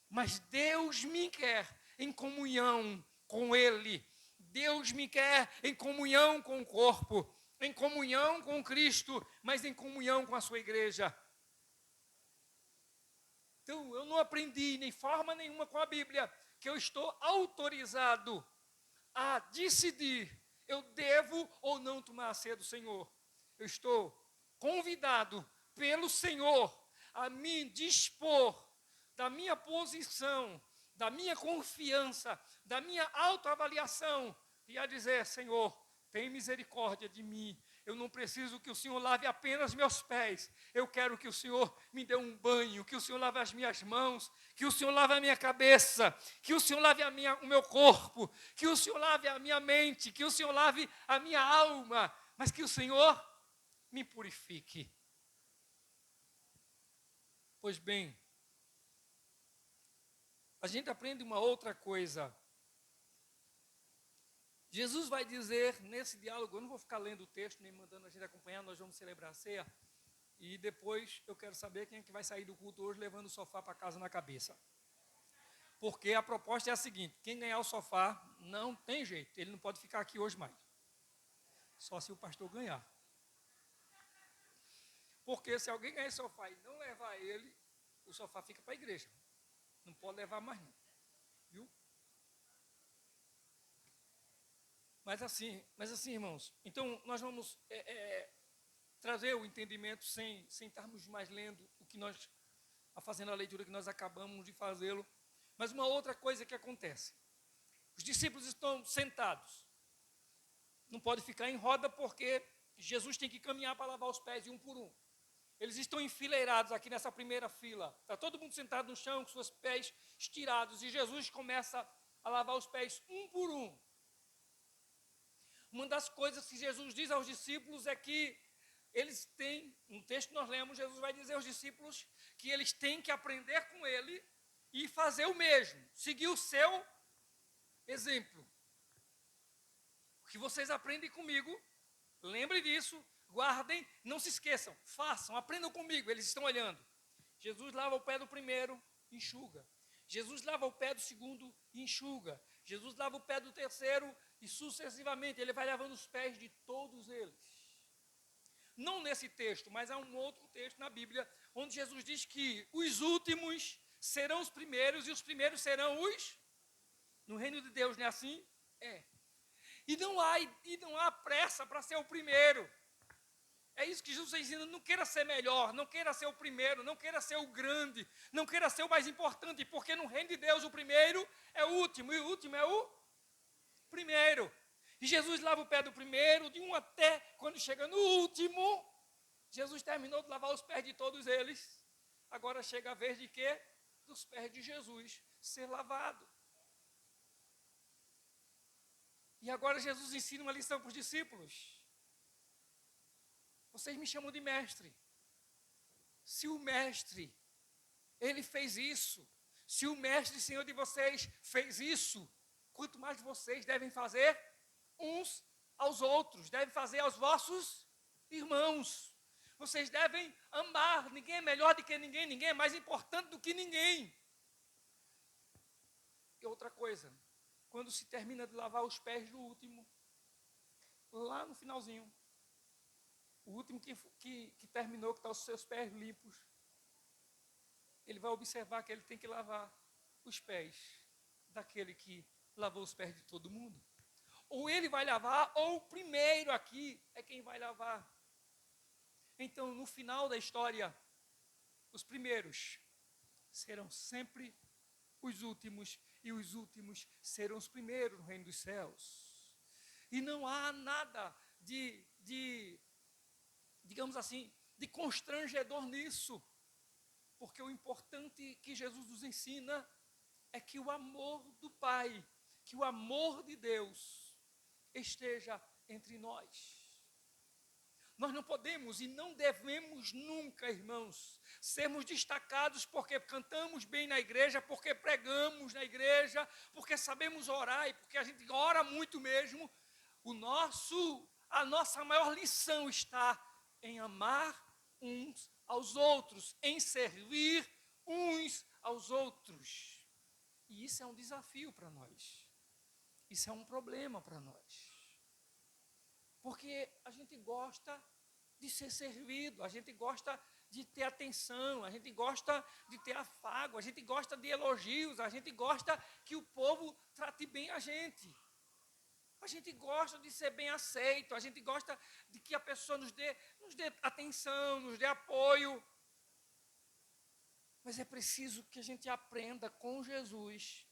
Mas Deus me quer em comunhão com Ele. Deus me quer em comunhão com o corpo, em comunhão com Cristo, mas em comunhão com a sua igreja. Então, eu não aprendi nem forma nenhuma com a Bíblia que eu estou autorizado a decidir, eu devo ou não tomar a ceia do Senhor. Eu estou convidado pelo Senhor a me dispor da minha posição, da minha confiança, da minha autoavaliação e a dizer: Senhor, tem misericórdia de mim. Eu não preciso que o Senhor lave apenas meus pés. Eu quero que o Senhor me dê um banho, que o Senhor lave as minhas mãos, que o Senhor lave a minha cabeça, que o Senhor lave o meu corpo, que o Senhor lave a minha mente, que o Senhor lave a minha alma, mas que o Senhor me purifique. Pois bem, a gente aprende uma outra coisa. Jesus vai dizer nesse diálogo, eu não vou ficar lendo o texto, nem mandando a gente acompanhar, nós vamos celebrar a ceia, e depois eu quero saber quem é que vai sair do culto hoje levando o sofá para casa na cabeça. Porque a proposta é a seguinte: quem ganhar o sofá, não tem jeito, ele não pode ficar aqui hoje mais. Só se o pastor ganhar. Porque se alguém ganhar esse sofá e não levar ele, o sofá fica para a igreja. Não pode levar mais não. Viu? Mas assim, irmãos, então nós vamos trazer o entendimento sem estarmos mais lendo o que nós, fazendo a leitura que nós acabamos de fazê-lo. Mas uma outra coisa que acontece: os discípulos estão sentados, não pode ficar em roda porque Jesus tem que caminhar para lavar os pés de um por um. Eles estão enfileirados aqui nessa primeira fila, está todo mundo sentado no chão com seus pés estirados, e Jesus começa a lavar os pés um por um. Uma das coisas que Jesus diz aos discípulos é que eles têm, no texto que nós lemos, Jesus vai dizer aos discípulos que eles têm que aprender com ele e fazer o mesmo, seguir o seu exemplo. O que vocês aprendem comigo, lembrem disso, guardem, não se esqueçam, façam, aprendam comigo, eles estão olhando. Jesus lava o pé do primeiro, enxuga. Jesus lava o pé do segundo e enxuga. Jesus lava o pé do terceiro e sucessivamente ele vai lavando os pés de todos eles. Não nesse texto, mas há um outro texto na Bíblia onde Jesus diz que os últimos serão os primeiros e os primeiros serão os... No reino de Deus não é assim? É. E não há pressa para ser o primeiro. É isso que Jesus está ensinando: não queira ser melhor, não queira ser o primeiro, não queira ser o grande, não queira ser o mais importante, porque no reino de Deus o primeiro é o último, e o último é o primeiro. E Jesus lava o pé do primeiro, de um até quando chega no último. Jesus terminou de lavar os pés de todos eles. Agora chega a vez de quê? Dos pés de Jesus ser lavado. E agora Jesus ensina uma lição para os discípulos. Vocês me chamam de mestre. Se o mestre, ele fez isso, se o mestre Senhor de vocês fez isso, quanto mais vocês devem fazer uns aos outros, devem fazer aos vossos irmãos. Vocês devem amar, ninguém é melhor do que ninguém, ninguém é mais importante do que ninguém. E outra coisa, quando se termina de lavar os pés do último, lá no finalzinho, o último que terminou, que está os seus pés limpos, ele vai observar que ele tem que lavar os pés daquele que lavou os pés de todo mundo. Ou ele vai lavar, ou o primeiro aqui é quem vai lavar. Então, no final da história, os primeiros serão sempre os últimos, e os últimos serão os primeiros no reino dos céus. E não há nada digamos assim, de constrangedor nisso, porque o importante que Jesus nos ensina é que o amor do Pai, que o amor de Deus esteja entre nós. Nós não podemos e não devemos nunca, irmãos, sermos destacados porque cantamos bem na igreja, porque pregamos na igreja, porque sabemos orar e porque a gente ora muito mesmo. A nossa maior lição está em amar uns aos outros, em servir uns aos outros. E isso é um desafio para nós. Isso é um problema para nós. Porque a gente gosta de ser servido, a gente gosta de ter atenção, a gente gosta de ter afago, a gente gosta de elogios, a gente gosta que o povo trate bem a gente. A gente gosta de ser bem aceito, a gente gosta de que a pessoa nos dê atenção, nos dê apoio. Mas é preciso que a gente aprenda com Jesus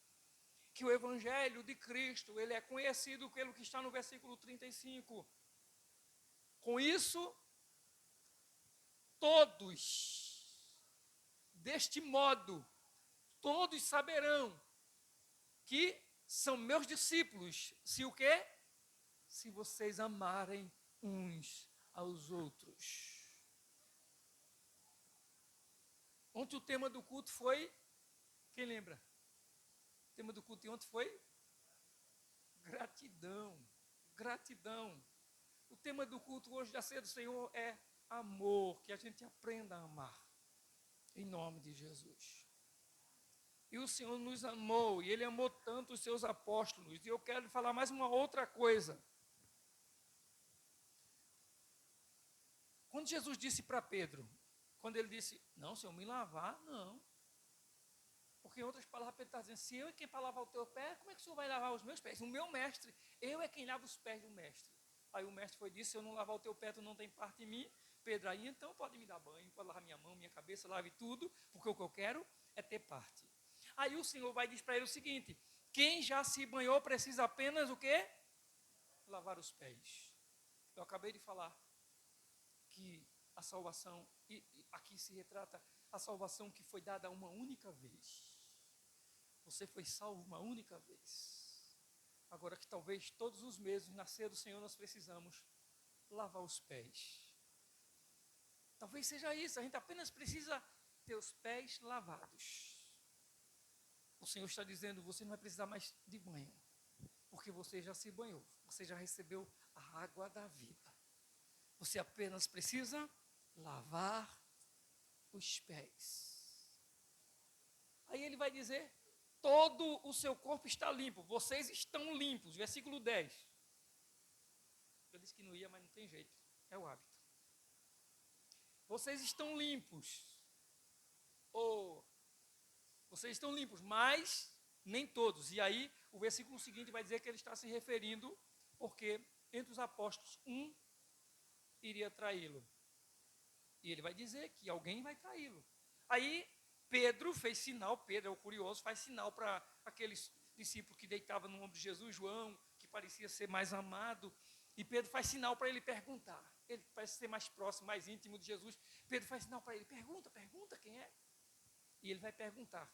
que o Evangelho de Cristo, ele é conhecido pelo que está no versículo 35. Com isso, todos, deste modo, todos saberão que são meus discípulos, se o quê? Se vocês amarem uns aos outros. Ontem o tema do culto foi, quem lembra? O tema do culto de ontem foi gratidão, gratidão. O tema do culto hoje da ceia do Senhor é amor, que a gente aprenda a amar, em nome de Jesus. E o Senhor nos amou, e Ele amou tanto os seus apóstolos. E eu quero falar mais uma outra coisa. Quando Jesus disse para Pedro, quando ele disse, não, se eu me lavar, não. Porque em outras palavras, Pedro está dizendo, se eu é quem para lavar o teu pé, como é que o Senhor vai lavar os meus pés? O meu mestre, eu é quem lava os pés do mestre. Aí o mestre foi disse, se eu não lavar o teu pé, tu não tem parte em mim. Pedro, aí então pode me dar banho, pode lavar minha mão, minha cabeça, lave tudo, porque o que eu quero é ter parte. Aí o Senhor vai dizer para ele o seguinte, quem já se banhou precisa apenas o quê? Lavar os pés. Eu acabei de falar que a salvação, e aqui se retrata a salvação que foi dada uma única vez. Você foi salvo uma única vez. Agora que talvez todos os meses, na ceia do Senhor, nós precisamos lavar os pés. Talvez seja isso, a gente apenas precisa ter os pés lavados. O Senhor está dizendo, você não vai precisar mais de banho, porque você já se banhou, você já recebeu a água da vida. Você apenas precisa lavar os pés. Aí ele vai dizer, todo o seu corpo está limpo, vocês estão limpos, versículo 10. Eu disse que não ia, mas não tem jeito, é o hábito. Vocês estão limpos, vocês estão limpos, mas nem todos. E aí o versículo seguinte vai dizer que ele está se referindo, porque entre os apóstolos, um iria traí-lo. E ele vai dizer que alguém vai traí-lo. Aí Pedro fez sinal, Pedro é o curioso, faz sinal para aqueles discípulos que deitavam no ombro de Jesus, João, que parecia ser mais amado, e Pedro faz sinal para ele perguntar. Ele parece ser mais próximo, mais íntimo de Jesus. Pedro faz sinal para ele, pergunta quem é. E ele vai perguntar,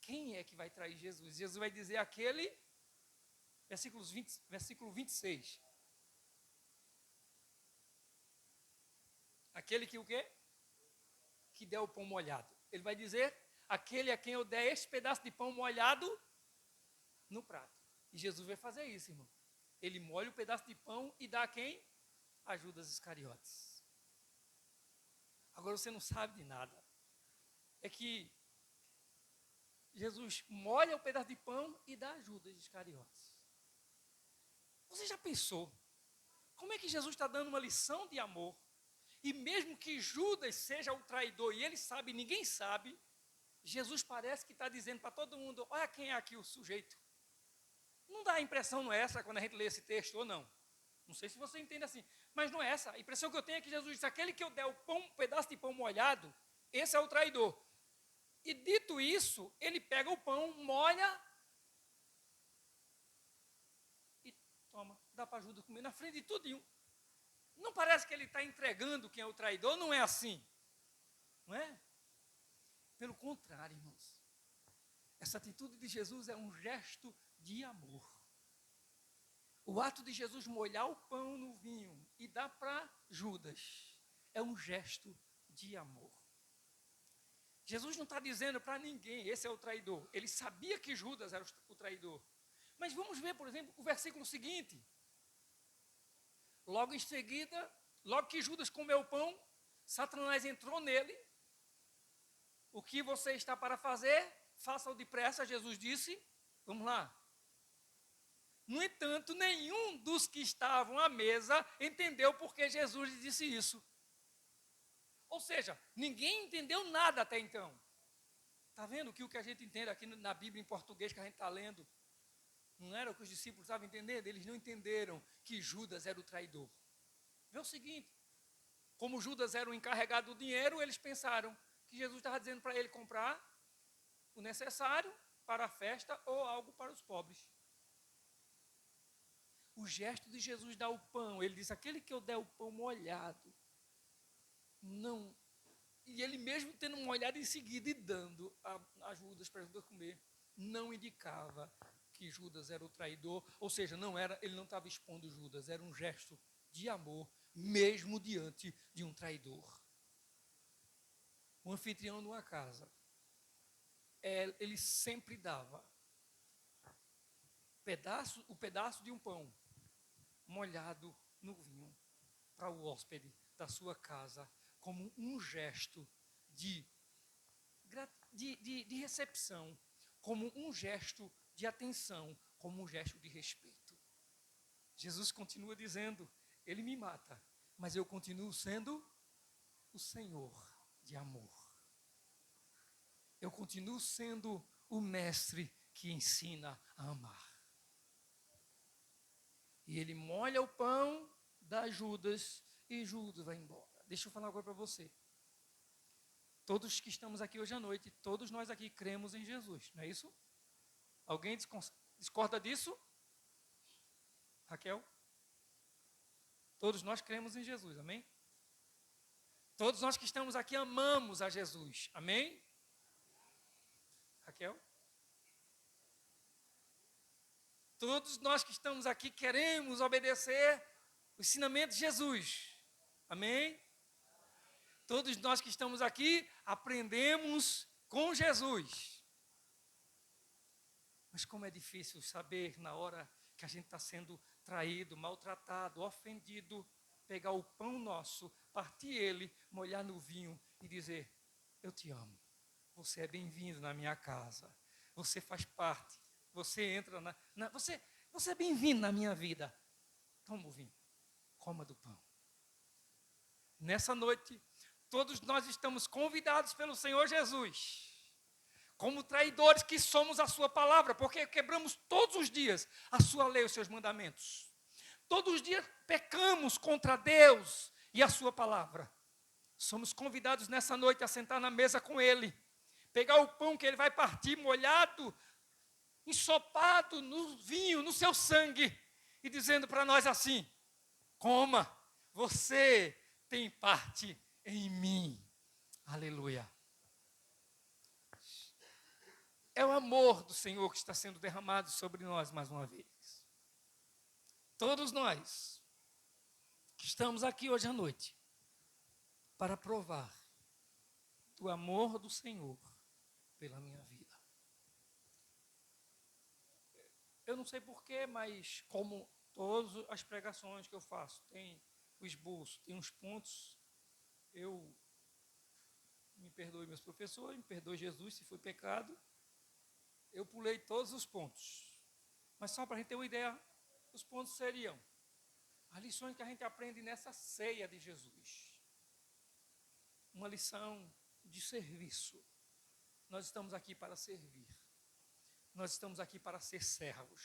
quem é que vai trair Jesus? Jesus vai dizer aquele, versículo 26. Aquele que o quê? Que der o pão molhado. Ele vai dizer, aquele a quem eu der esse pedaço de pão molhado no prato. E Jesus vai fazer isso, irmão. Ele molha o pedaço de pão e dá a quem? A Judas Iscariotes. Agora você não sabe de nada. É que Jesus molha o pedaço de pão e dá a Judas Iscariotes. Você já pensou? Como é que Jesus está dando uma lição de amor? E mesmo que Judas seja o traidor e ele sabe, ninguém sabe, Jesus parece que está dizendo para todo mundo, olha quem é aqui o sujeito. Não dá a impressão, não é essa, quando a gente lê esse texto, ou não? Não sei se você entende assim, mas não é essa. A impressão que eu tenho é que Jesus disse, aquele que eu der o pão, um pedaço de pão molhado, esse é o traidor. E dito isso, ele pega o pão, molha e toma, dá para Judas comer na frente de tudinho. Não parece que ele está entregando quem é o traidor? Não é assim. Não é? Pelo contrário, irmãos. Essa atitude de Jesus é um gesto de amor. O ato de Jesus molhar o pão no vinho e dar para Judas é um gesto de amor. Jesus não está dizendo para ninguém, esse é o traidor. Ele sabia que Judas era o traidor. Mas vamos ver, por exemplo, o versículo seguinte. Logo em seguida, logo que Judas comeu o pão, Satanás entrou nele. O que você está para fazer? Faça-o depressa, Jesus disse. Vamos lá. No entanto, nenhum dos que estavam à mesa entendeu por que Jesus lhe disse isso. Ou seja, ninguém entendeu nada até então. Está vendo que o que a gente entende aqui na Bíblia em português que a gente está lendo, não era o que os discípulos estavam entendendo? Eles não entenderam que Judas era o traidor. Vê o seguinte, como Judas era o encarregado do dinheiro, eles pensaram que Jesus estava dizendo para ele comprar o necessário para a festa ou algo para os pobres. O gesto de Jesus dar o pão, ele disse, aquele que eu der o pão molhado, não. E ele mesmo tendo molhado em seguida e dando a Judas para Judas comer, não indicava que Judas era o traidor, ou seja, ele não estava expondo Judas, era um gesto de amor, mesmo diante de um traidor. O anfitrião de uma casa, ele sempre dava o pedaço de um pão molhado no vinho para o hóspede da sua casa, como um gesto de recepção, como um gesto de atenção, como um gesto de respeito. Jesus continua dizendo, ele me mata, mas eu continuo sendo o Senhor de amor. Eu continuo sendo o mestre que ensina a amar. E ele molha o pão, dá Judas, e Judas vai embora. Deixa eu falar agora para você. Todos que estamos aqui hoje à noite, todos nós aqui cremos em Jesus, não é isso? Alguém discorda disso? Raquel? Todos nós cremos em Jesus, amém? Todos nós que estamos aqui amamos a Jesus, amém? Raquel? Todos nós que estamos aqui queremos obedecer o ensinamento de Jesus, amém? Todos nós que estamos aqui aprendemos com Jesus. Mas como é difícil saber na hora que a gente está sendo traído, maltratado, ofendido, pegar o pão nosso, partir ele, molhar no vinho e dizer, eu te amo, você é bem-vindo na minha casa, você faz parte, você entra você é bem-vindo na minha vida. Toma o vinho, coma do pão. Nessa noite, todos nós estamos convidados pelo Senhor Jesus, como traidores que somos a sua palavra, porque quebramos todos os dias a sua lei, os seus mandamentos. Todos os dias pecamos contra Deus e a sua palavra. Somos convidados nessa noite a sentar na mesa com Ele, pegar o pão que Ele vai partir molhado, ensopado no vinho, no seu sangue, e dizendo para nós assim, coma, você tem parte em mim. Aleluia. É o amor do Senhor que está sendo derramado sobre nós mais uma vez. Todos nós que estamos aqui hoje à noite para provar do amor do Senhor pela minha vida. Eu não sei porquê, mas como todas as pregações que eu faço, tem o esboço, tem uns pontos, eu me perdoe meus professores, me perdoe Jesus se foi pecado, eu pulei todos os pontos. Mas só para a gente ter uma ideia, os pontos seriam as lições que a gente aprende nessa ceia de Jesus. Uma lição de serviço. Nós estamos aqui para servir. Nós estamos aqui para ser servos.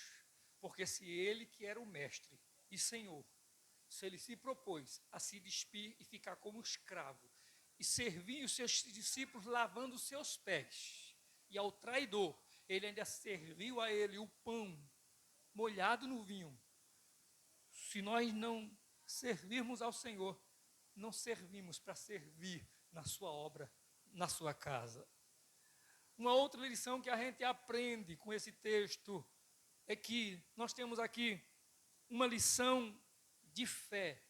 Porque se ele que era o mestre e Senhor, se ele se propôs a se despir e ficar como escravo, e servir os seus discípulos lavando os seus pés, e ao traidor, ele ainda serviu a ele o pão molhado no vinho. Se nós não servirmos ao Senhor, não servimos para servir na sua obra, na sua casa. Uma outra lição que a gente aprende com esse texto é que nós temos aqui uma lição de fé.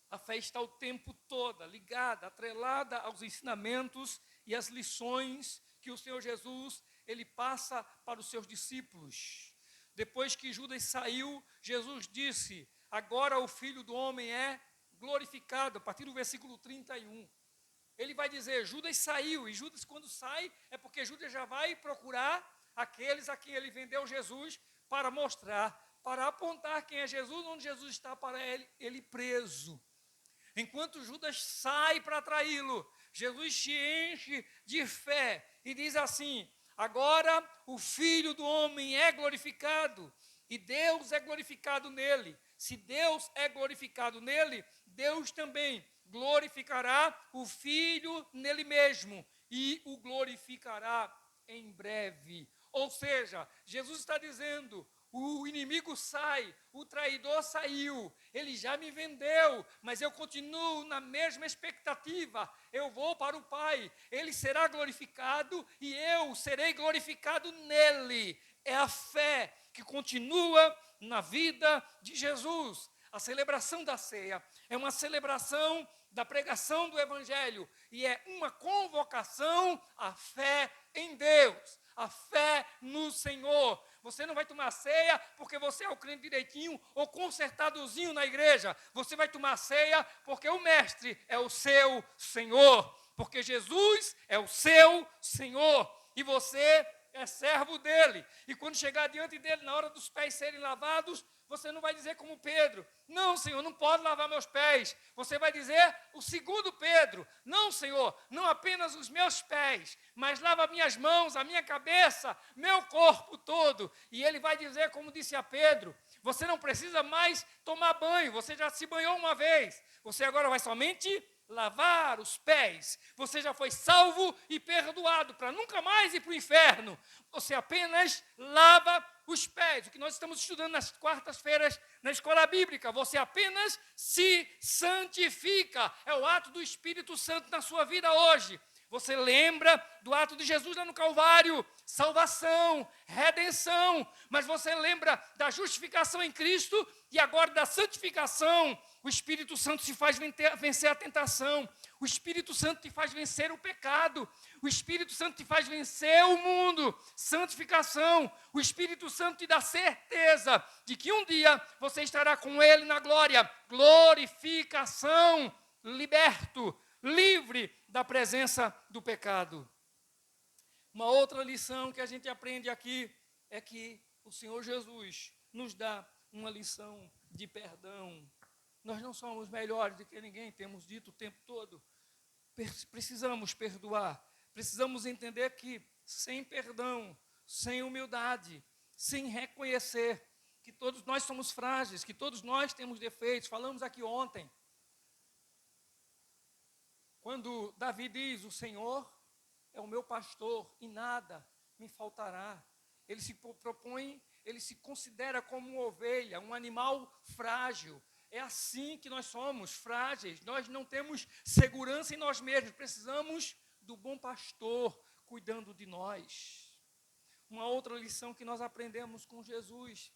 A fé está o tempo todo ligada, atrelada aos ensinamentos e às lições que o Senhor Jesus, ele passa para os seus discípulos. Depois que Judas saiu, Jesus disse: agora o Filho do Homem é glorificado, a partir do versículo 31. Ele vai dizer, Judas saiu, e Judas quando sai, é porque Judas já vai procurar aqueles a quem ele vendeu Jesus para mostrar, para apontar quem é Jesus, onde Jesus está para ele preso. Enquanto Judas sai para traí-lo, Jesus se enche de fé e diz assim: agora o Filho do Homem é glorificado e Deus é glorificado nele. Se Deus é glorificado nele, Deus também glorificará o Filho nele mesmo e o glorificará em breve. Ou seja, Jesus está dizendo: o inimigo sai, o traidor saiu, ele já me vendeu, mas eu continuo na mesma expectativa. Eu vou para o Pai, ele será glorificado e eu serei glorificado nele. É a fé que continua na vida de Jesus. A celebração da ceia é uma celebração da pregação do Evangelho e é uma convocação à fé em Deus, à fé no Senhor. Você não vai tomar ceia porque você é o crente direitinho ou consertadozinho na igreja. Você vai tomar ceia porque o Mestre é o seu Senhor, porque Jesus é o seu Senhor e você é servo dele. E quando chegar diante dele, na hora dos pés serem lavados, você não vai dizer como Pedro: não, Senhor, não pode lavar meus pés. Você vai dizer o segundo Pedro: não, Senhor, não apenas os meus pés, mas lava minhas mãos, a minha cabeça, meu corpo todo. E ele vai dizer, como disse a Pedro: você não precisa mais tomar banho, você já se banhou uma vez, você agora vai somente lavar os pés. Você já foi salvo e perdoado para nunca mais ir para o inferno. Você apenas lava os pés. O que nós estamos estudando nas quartas-feiras na escola bíblica. Você apenas se santifica. É o ato do Espírito Santo na sua vida hoje. Você lembra do ato de Jesus lá no Calvário, salvação, redenção, mas você lembra da justificação em Cristo e agora da santificação. O Espírito Santo te faz vencer a tentação, o Espírito Santo te faz vencer o pecado, o Espírito Santo te faz vencer o mundo. Santificação, o Espírito Santo te dá certeza de que um dia você estará com Ele na glória. Glorificação, liberto, livre da presença do pecado. Uma outra lição que a gente aprende aqui é que o Senhor Jesus nos dá uma lição de perdão. Nós não somos melhores do que ninguém, temos dito o tempo todo. Precisamos perdoar, precisamos entender que sem perdão, sem humildade, sem reconhecer que todos nós somos frágeis, que todos nós temos defeitos. Falamos aqui ontem, quando Davi diz: o Senhor é o meu pastor e nada me faltará. Ele se propõe, ele se considera como uma ovelha, um animal frágil. É assim que nós somos, frágeis. Nós não temos segurança em nós mesmos. Precisamos do bom pastor cuidando de nós. Uma outra lição que nós aprendemos com Jesus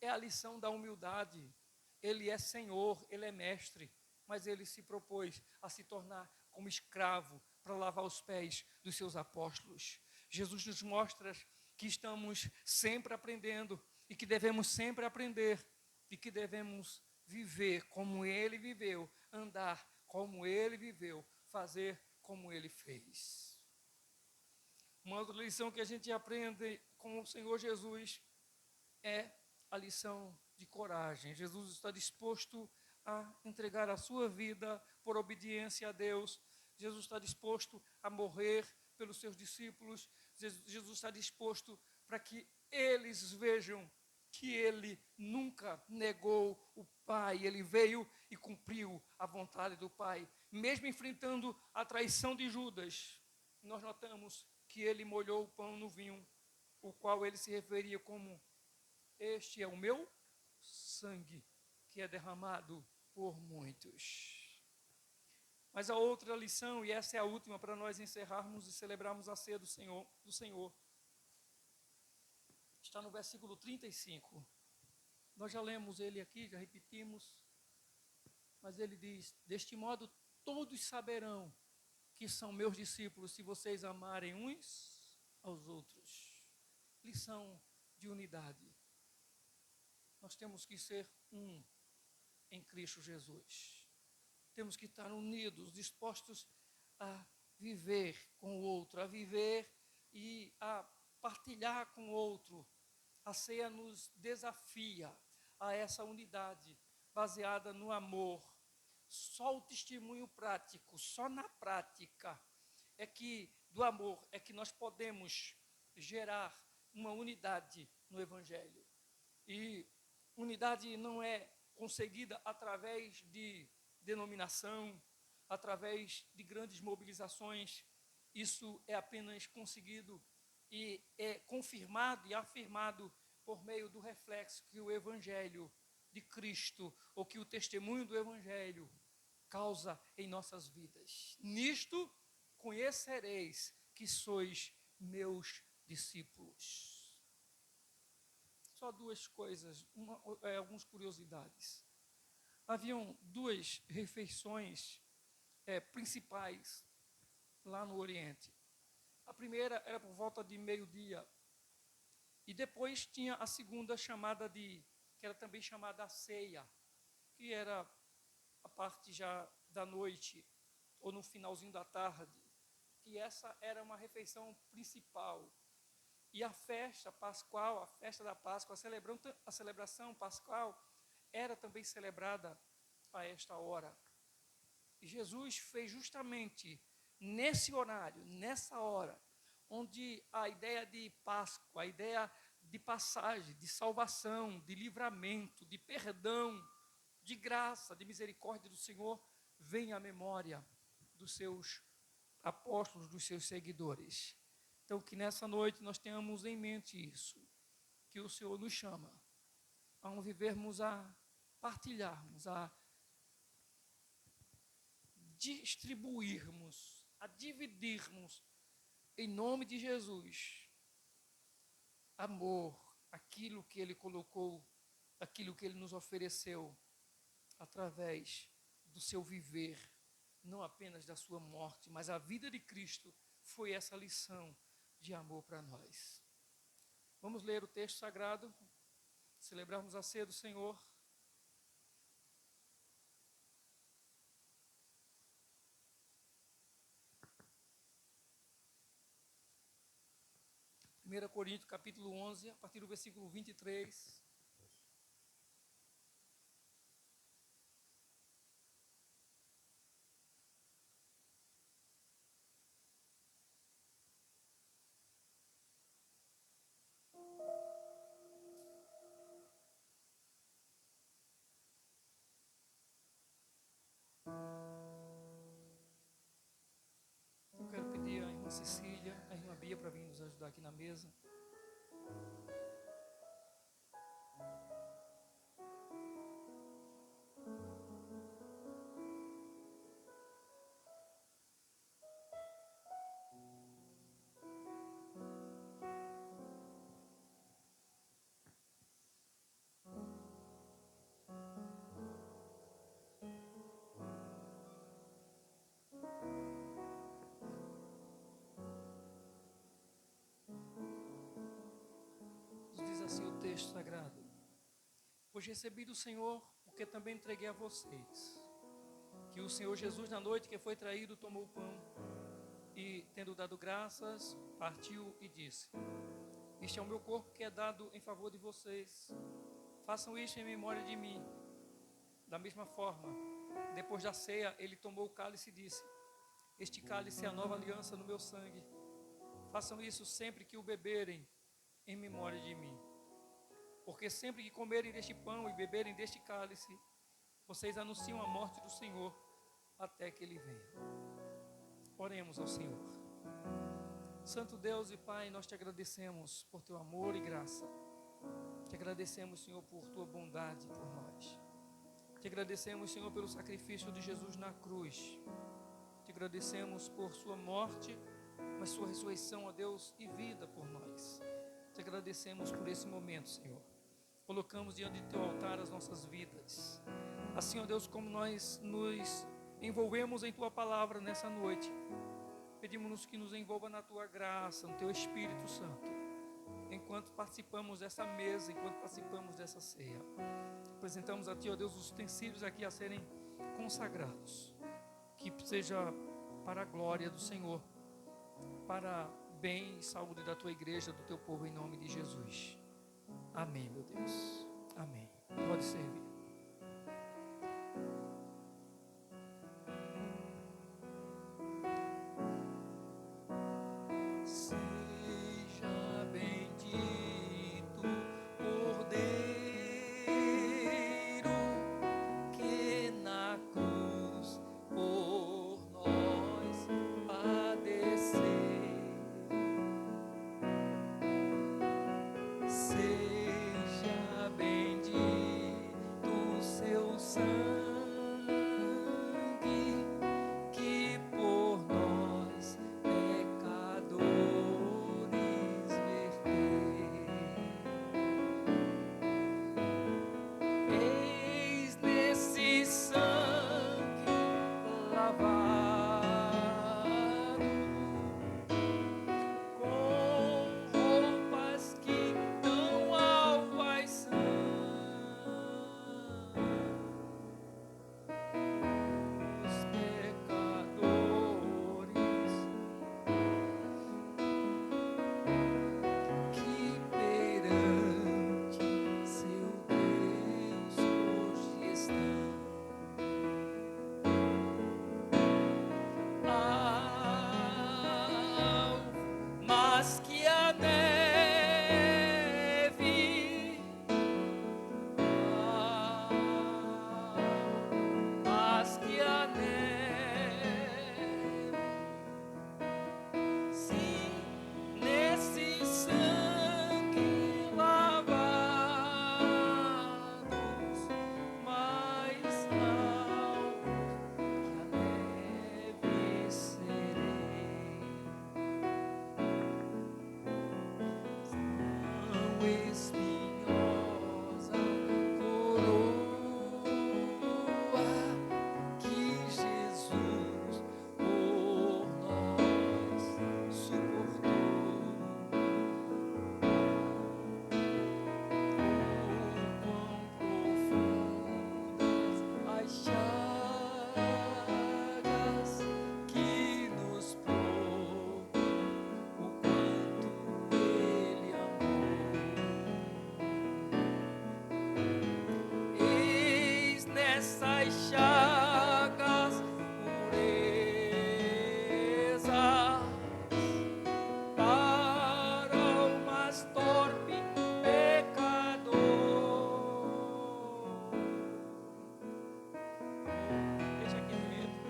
é a lição da humildade. Ele é Senhor, Ele é Mestre, mas Ele se propôs a se tornar como escravo para lavar os pés dos seus apóstolos. Jesus nos mostra que estamos sempre aprendendo e que devemos sempre aprender e que devemos viver como Ele viveu, andar como Ele viveu, fazer como Ele fez. Uma outra lição que a gente aprende com o Senhor Jesus é a lição de coragem. Jesus está disposto a entregar a sua vida por obediência a Deus. Jesus está disposto a morrer pelos seus discípulos. Jesus está disposto para que eles vejam que Ele nunca negou o Pai. Ele veio e cumpriu a vontade do Pai. Mesmo enfrentando a traição de Judas, nós notamos que Ele molhou o pão no vinho, o qual Ele se referia como: este é o meu sangue, que é derramado por muitos. Mas a outra lição, e essa é a última para nós encerrarmos e celebrarmos a ceia do Senhor, está no versículo 35. Nós já lemos ele aqui, já repetimos, mas ele diz: deste modo todos saberão que são meus discípulos se vocês amarem uns aos outros. Lição de unidade. Nós temos que ser um em Cristo Jesus. Temos que estar unidos, dispostos a viver com o outro, a viver e a partilhar com o outro. A ceia nos desafia a essa unidade baseada no amor. Só o testemunho prático, só na prática do amor é que nós podemos gerar uma unidade no Evangelho. E unidade não é conseguida através de denominação, através de grandes mobilizações. Isso é apenas conseguido e é confirmado e afirmado por meio do reflexo que o Evangelho de Cristo, ou que o testemunho do Evangelho causa em nossas vidas. Nisto conhecereis que sois meus discípulos. Só duas coisas, algumas curiosidades. Haviam duas refeições principais lá no Oriente. A primeira era por volta de meio-dia. E depois tinha a segunda que era também chamada a ceia, que era a parte já da noite, ou no finalzinho da tarde, que essa era uma refeição principal. E a festa pascual, a festa da Páscoa, a celebração pascual, era também celebrada a esta hora. E Jesus fez justamente nesse horário, nessa hora, onde a ideia de Páscoa, a ideia de passagem, de salvação, de livramento, de perdão, de graça, de misericórdia do Senhor, vem à memória dos seus apóstolos, dos seus seguidores. Então, que nessa noite nós tenhamos em mente isso, que o Senhor nos chama a vivermos, a partilharmos, a distribuirmos, a dividirmos, em nome de Jesus, amor, aquilo que Ele colocou, aquilo que Ele nos ofereceu, através do seu viver, não apenas da sua morte, mas a vida de Cristo foi essa lição de amor para nós. Vamos ler o texto sagrado, celebrarmos a ceia do Senhor. Primeira Coríntios, capítulo 11, a partir do versículo 23. Eu quero pedir à irmã Cecília, à irmã Bia, para vir nos ajudar aqui na mesa. Diz assim o texto sagrado: pois recebi do Senhor o que também entreguei a vocês, que o Senhor Jesus, na noite que foi traído, tomou o pão e, tendo dado graças, partiu e disse: este é o meu corpo que é dado em favor de vocês, façam isto em memória de mim. Da mesma forma, depois da ceia, ele tomou o cálice e disse: este cálice é a nova aliança no meu sangue, façam isso sempre que o beberem em memória de mim. Porque sempre que comerem deste pão e beberem deste cálice, vocês anunciam a morte do Senhor até que Ele venha. Oremos ao Senhor. Santo Deus e Pai, nós te agradecemos por teu amor e graça. Te agradecemos, Senhor, por tua bondade por nós. Te agradecemos, Senhor, pelo sacrifício de Jesus na cruz. Te agradecemos por sua morte, mas sua ressurreição, ó Deus, e vida por nós. Te agradecemos por esse momento, Senhor. colocamos diante de teu altar as nossas vidas. Assim, ó Deus, como nós nos envolvemos em tua palavra nessa noite, pedimos-nos que nos envolva na tua graça, no teu Espírito Santo, enquanto participamos dessa mesa, enquanto participamos dessa ceia. Apresentamos a ti, ó Deus, os utensílios aqui a serem consagrados, que seja para a glória do Senhor, para bem e saúde da tua igreja, do teu povo, em nome de Jesus. Amém, meu Deus. Amém. Pode servir. Seja bendito, Cordeiro, que na cruz por nós padeceu. Seja bendito seu sangue, que por nós pecadores verteu. Eis nesse sangue lavado, com roupas que tão alvas são, os pecadores que perante seu Deus hoje estão. Mas que a neve, mas que a neve, sim, nesse sangue lavados, mais alvos que a neve serei. Tão espinhosa coroa que Jesus por nós suportou. Quão profundas as chagas que nos provam o quanto Ele amou. Eis nessas chagas purezas para o mais torpe pecador. Deixa aqui dentro.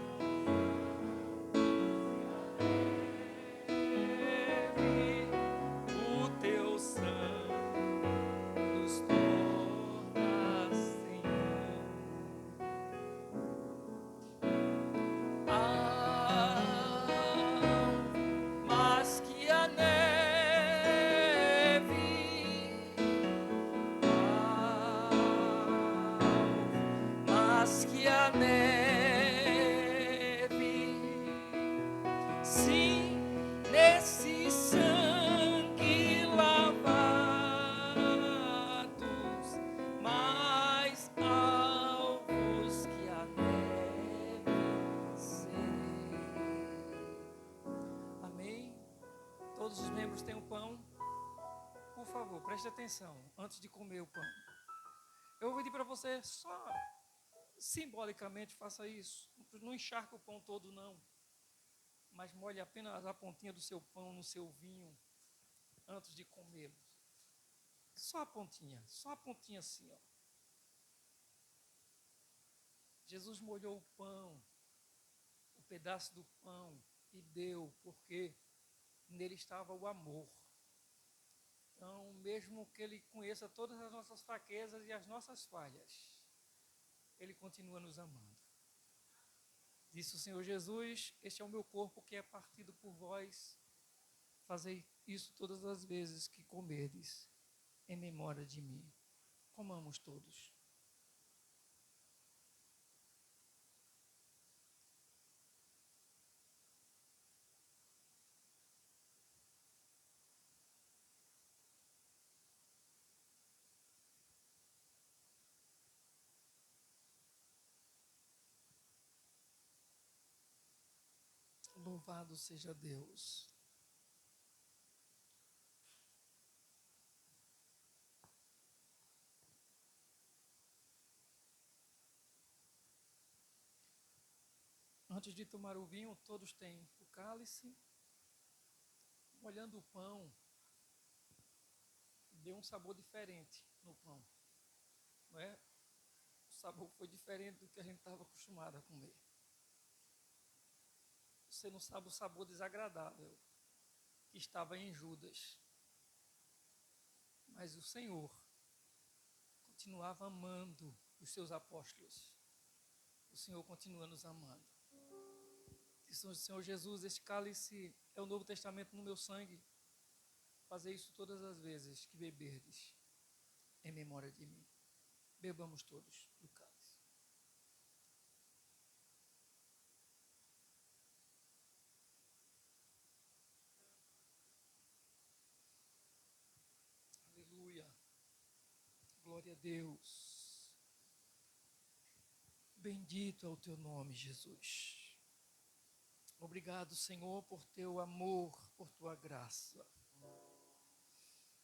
O teu sangue nos torna Senhor. Mas que a neve, mas que a neve, sim, nesse sangue lavados, mais alvos que a neve serei. Amém? Todos os membros têm um pão? Por favor, preste atenção antes de comer o pão. Eu vou pedir para você só simbolicamente faça isso. Não encharque o pão todo, não. Mas molhe apenas a pontinha do seu pão no seu vinho antes de comê-lo. Só a pontinha assim, ó. Jesus molhou o pão, o pedaço do pão, e deu, porque nele estava o amor. Então, mesmo que Ele conheça todas as nossas fraquezas e as nossas falhas, Ele continua nos amando. Disse o Senhor Jesus: este é o meu corpo que é partido por vós. Fazei isso todas as vezes que comerdes, em memória de mim. Comamos todos. Louvado seja Deus. Antes de tomar o vinho, todos têm o cálice. Molhando o pão, deu um sabor diferente no pão. Não é? O sabor foi diferente do que a gente estava acostumado a comer. Você não sabe o sabor desagradável que estava em Judas. Mas o Senhor continuava amando os seus apóstolos. O Senhor continua nos amando. Diz o Senhor Jesus, este cálice é o Novo Testamento no meu sangue. Fazer isso todas as vezes que beberdes em memória de mim. Bebamos todos do cálice. Aleluia. Glória a Deus. Bendito é o teu nome, Jesus. Obrigado, Senhor, por teu amor, por tua graça.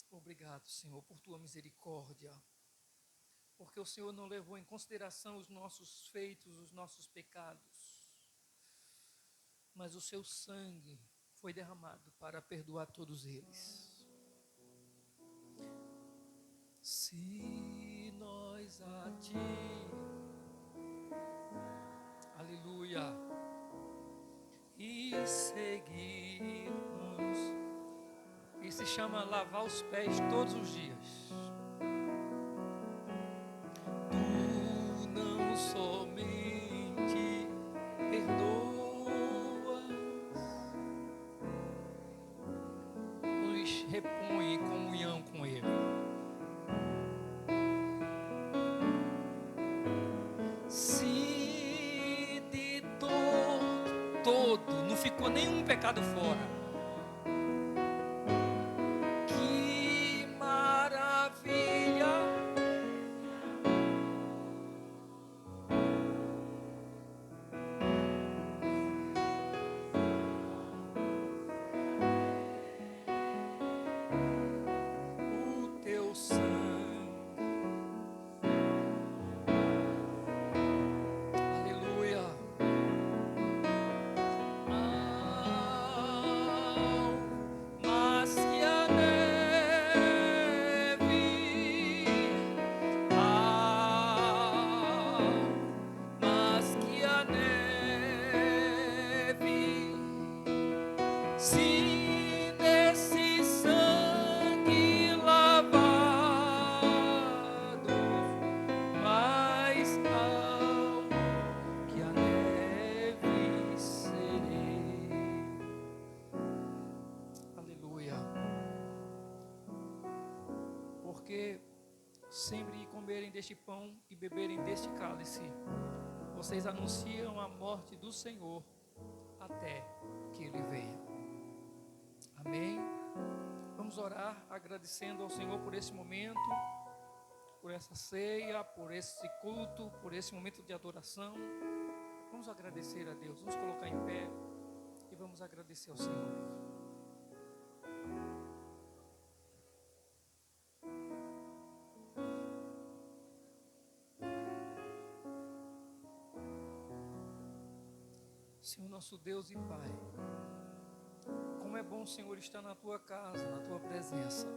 Obrigado, Senhor, por tua misericórdia. Porque o Senhor não levou em consideração os nossos feitos, os nossos pecados. Mas o seu sangue foi derramado para perdoar todos eles. Se nós a ti, aleluia, e seguirmos, e se chama lavar os pés todos os dias. Tu não somente perdoas, nos repõe em comunhão com Ele. Se de todo, não ficou nenhum pecado fora. Que maravilha! O teu sangue, aleluia. Mas que a neve, mas que a neve, se nesse sangue lavado, mais alto que a neve serei. Aleluia. Porque sempre que comerem deste pão e beberem deste cálice, vocês anunciam a morte do Senhor até que Ele venha. Amém? Vamos orar agradecendo ao Senhor por esse momento, por essa ceia, por esse culto, por esse momento de adoração. Vamos agradecer a Deus, vamos colocar em pé e vamos agradecer ao Senhor. Senhor nosso Deus e Pai, como é bom, Senhor, estar na Tua casa, na Tua presença.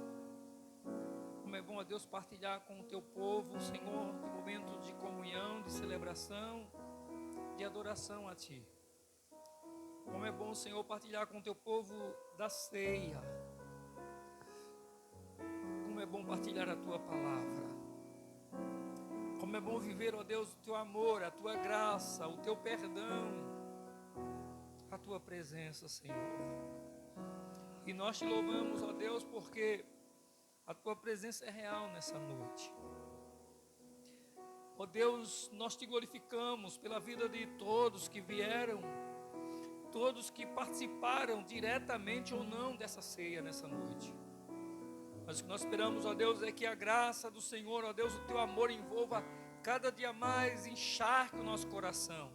Como é bom, ó Deus, partilhar com o Teu povo, Senhor, de momento de comunhão, de celebração, de adoração a Ti. Como é bom, Senhor, partilhar com o Teu povo da ceia. Como é bom partilhar a Tua palavra. Como é bom viver, ó Deus, o Teu amor, a Tua graça, o Teu perdão, a Tua presença, Senhor. E nós Te louvamos, ó Deus, porque a Tua presença é real nessa noite. Ó Deus, nós te glorificamos pela vida de todos que vieram, todos que participaram diretamente ou não dessa ceia nessa noite. Mas o que nós esperamos, ó Deus, é que a graça do Senhor, ó Deus, o teu amor envolva cada dia mais, encharque o nosso coração.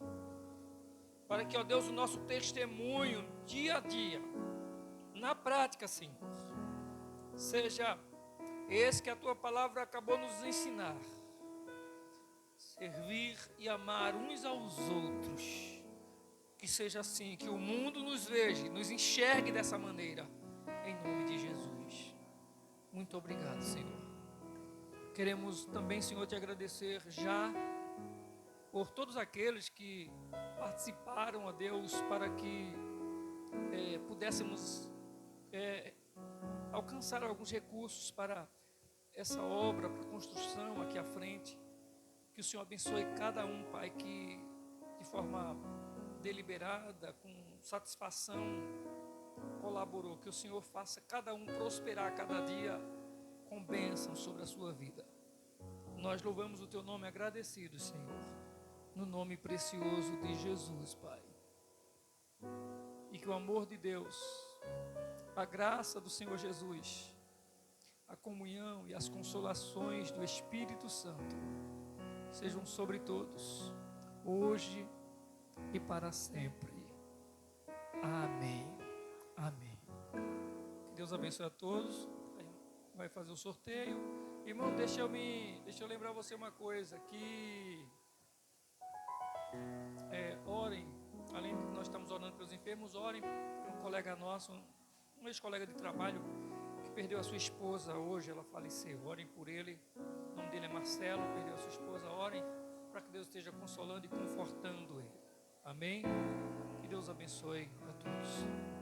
Para que, ó Deus, o nosso testemunho, dia a dia, na prática, Senhor, seja esse que a tua palavra acabou nos ensinar. Servir e amar uns aos outros. Que seja assim, que o mundo nos veja, nos enxergue dessa maneira, em nome de Jesus. Muito obrigado, Senhor. Queremos também, Senhor, te agradecer já por todos aqueles que participaram, ó Deus, para que pudéssemos alcançar alguns recursos para essa obra, para a construção aqui à frente. Que o Senhor abençoe cada um, Pai, que de forma deliberada, com satisfação, colaborou. Que o Senhor faça cada um prosperar cada dia com bênção sobre a sua vida. Nós louvamos o teu nome agradecidos, Senhor, no nome precioso de Jesus, Pai. E que o amor de Deus, a graça do Senhor Jesus, a comunhão e as consolações do Espírito Santo sejam sobre todos, hoje e para sempre. Amém. Amém. Que Deus abençoe a todos. Vai fazer o sorteio. Irmão, deixa eu lembrar você uma coisa, que orem, além de que nós estamos orando pelos enfermos, orem por um colega nosso, um ex-colega de trabalho, que perdeu a sua esposa hoje, ela faleceu. Orem por ele. O nome dele é Marcelo, perdeu a sua esposa. Orem para que Deus esteja consolando e confortando ele. Amém? Que Deus abençoe a todos.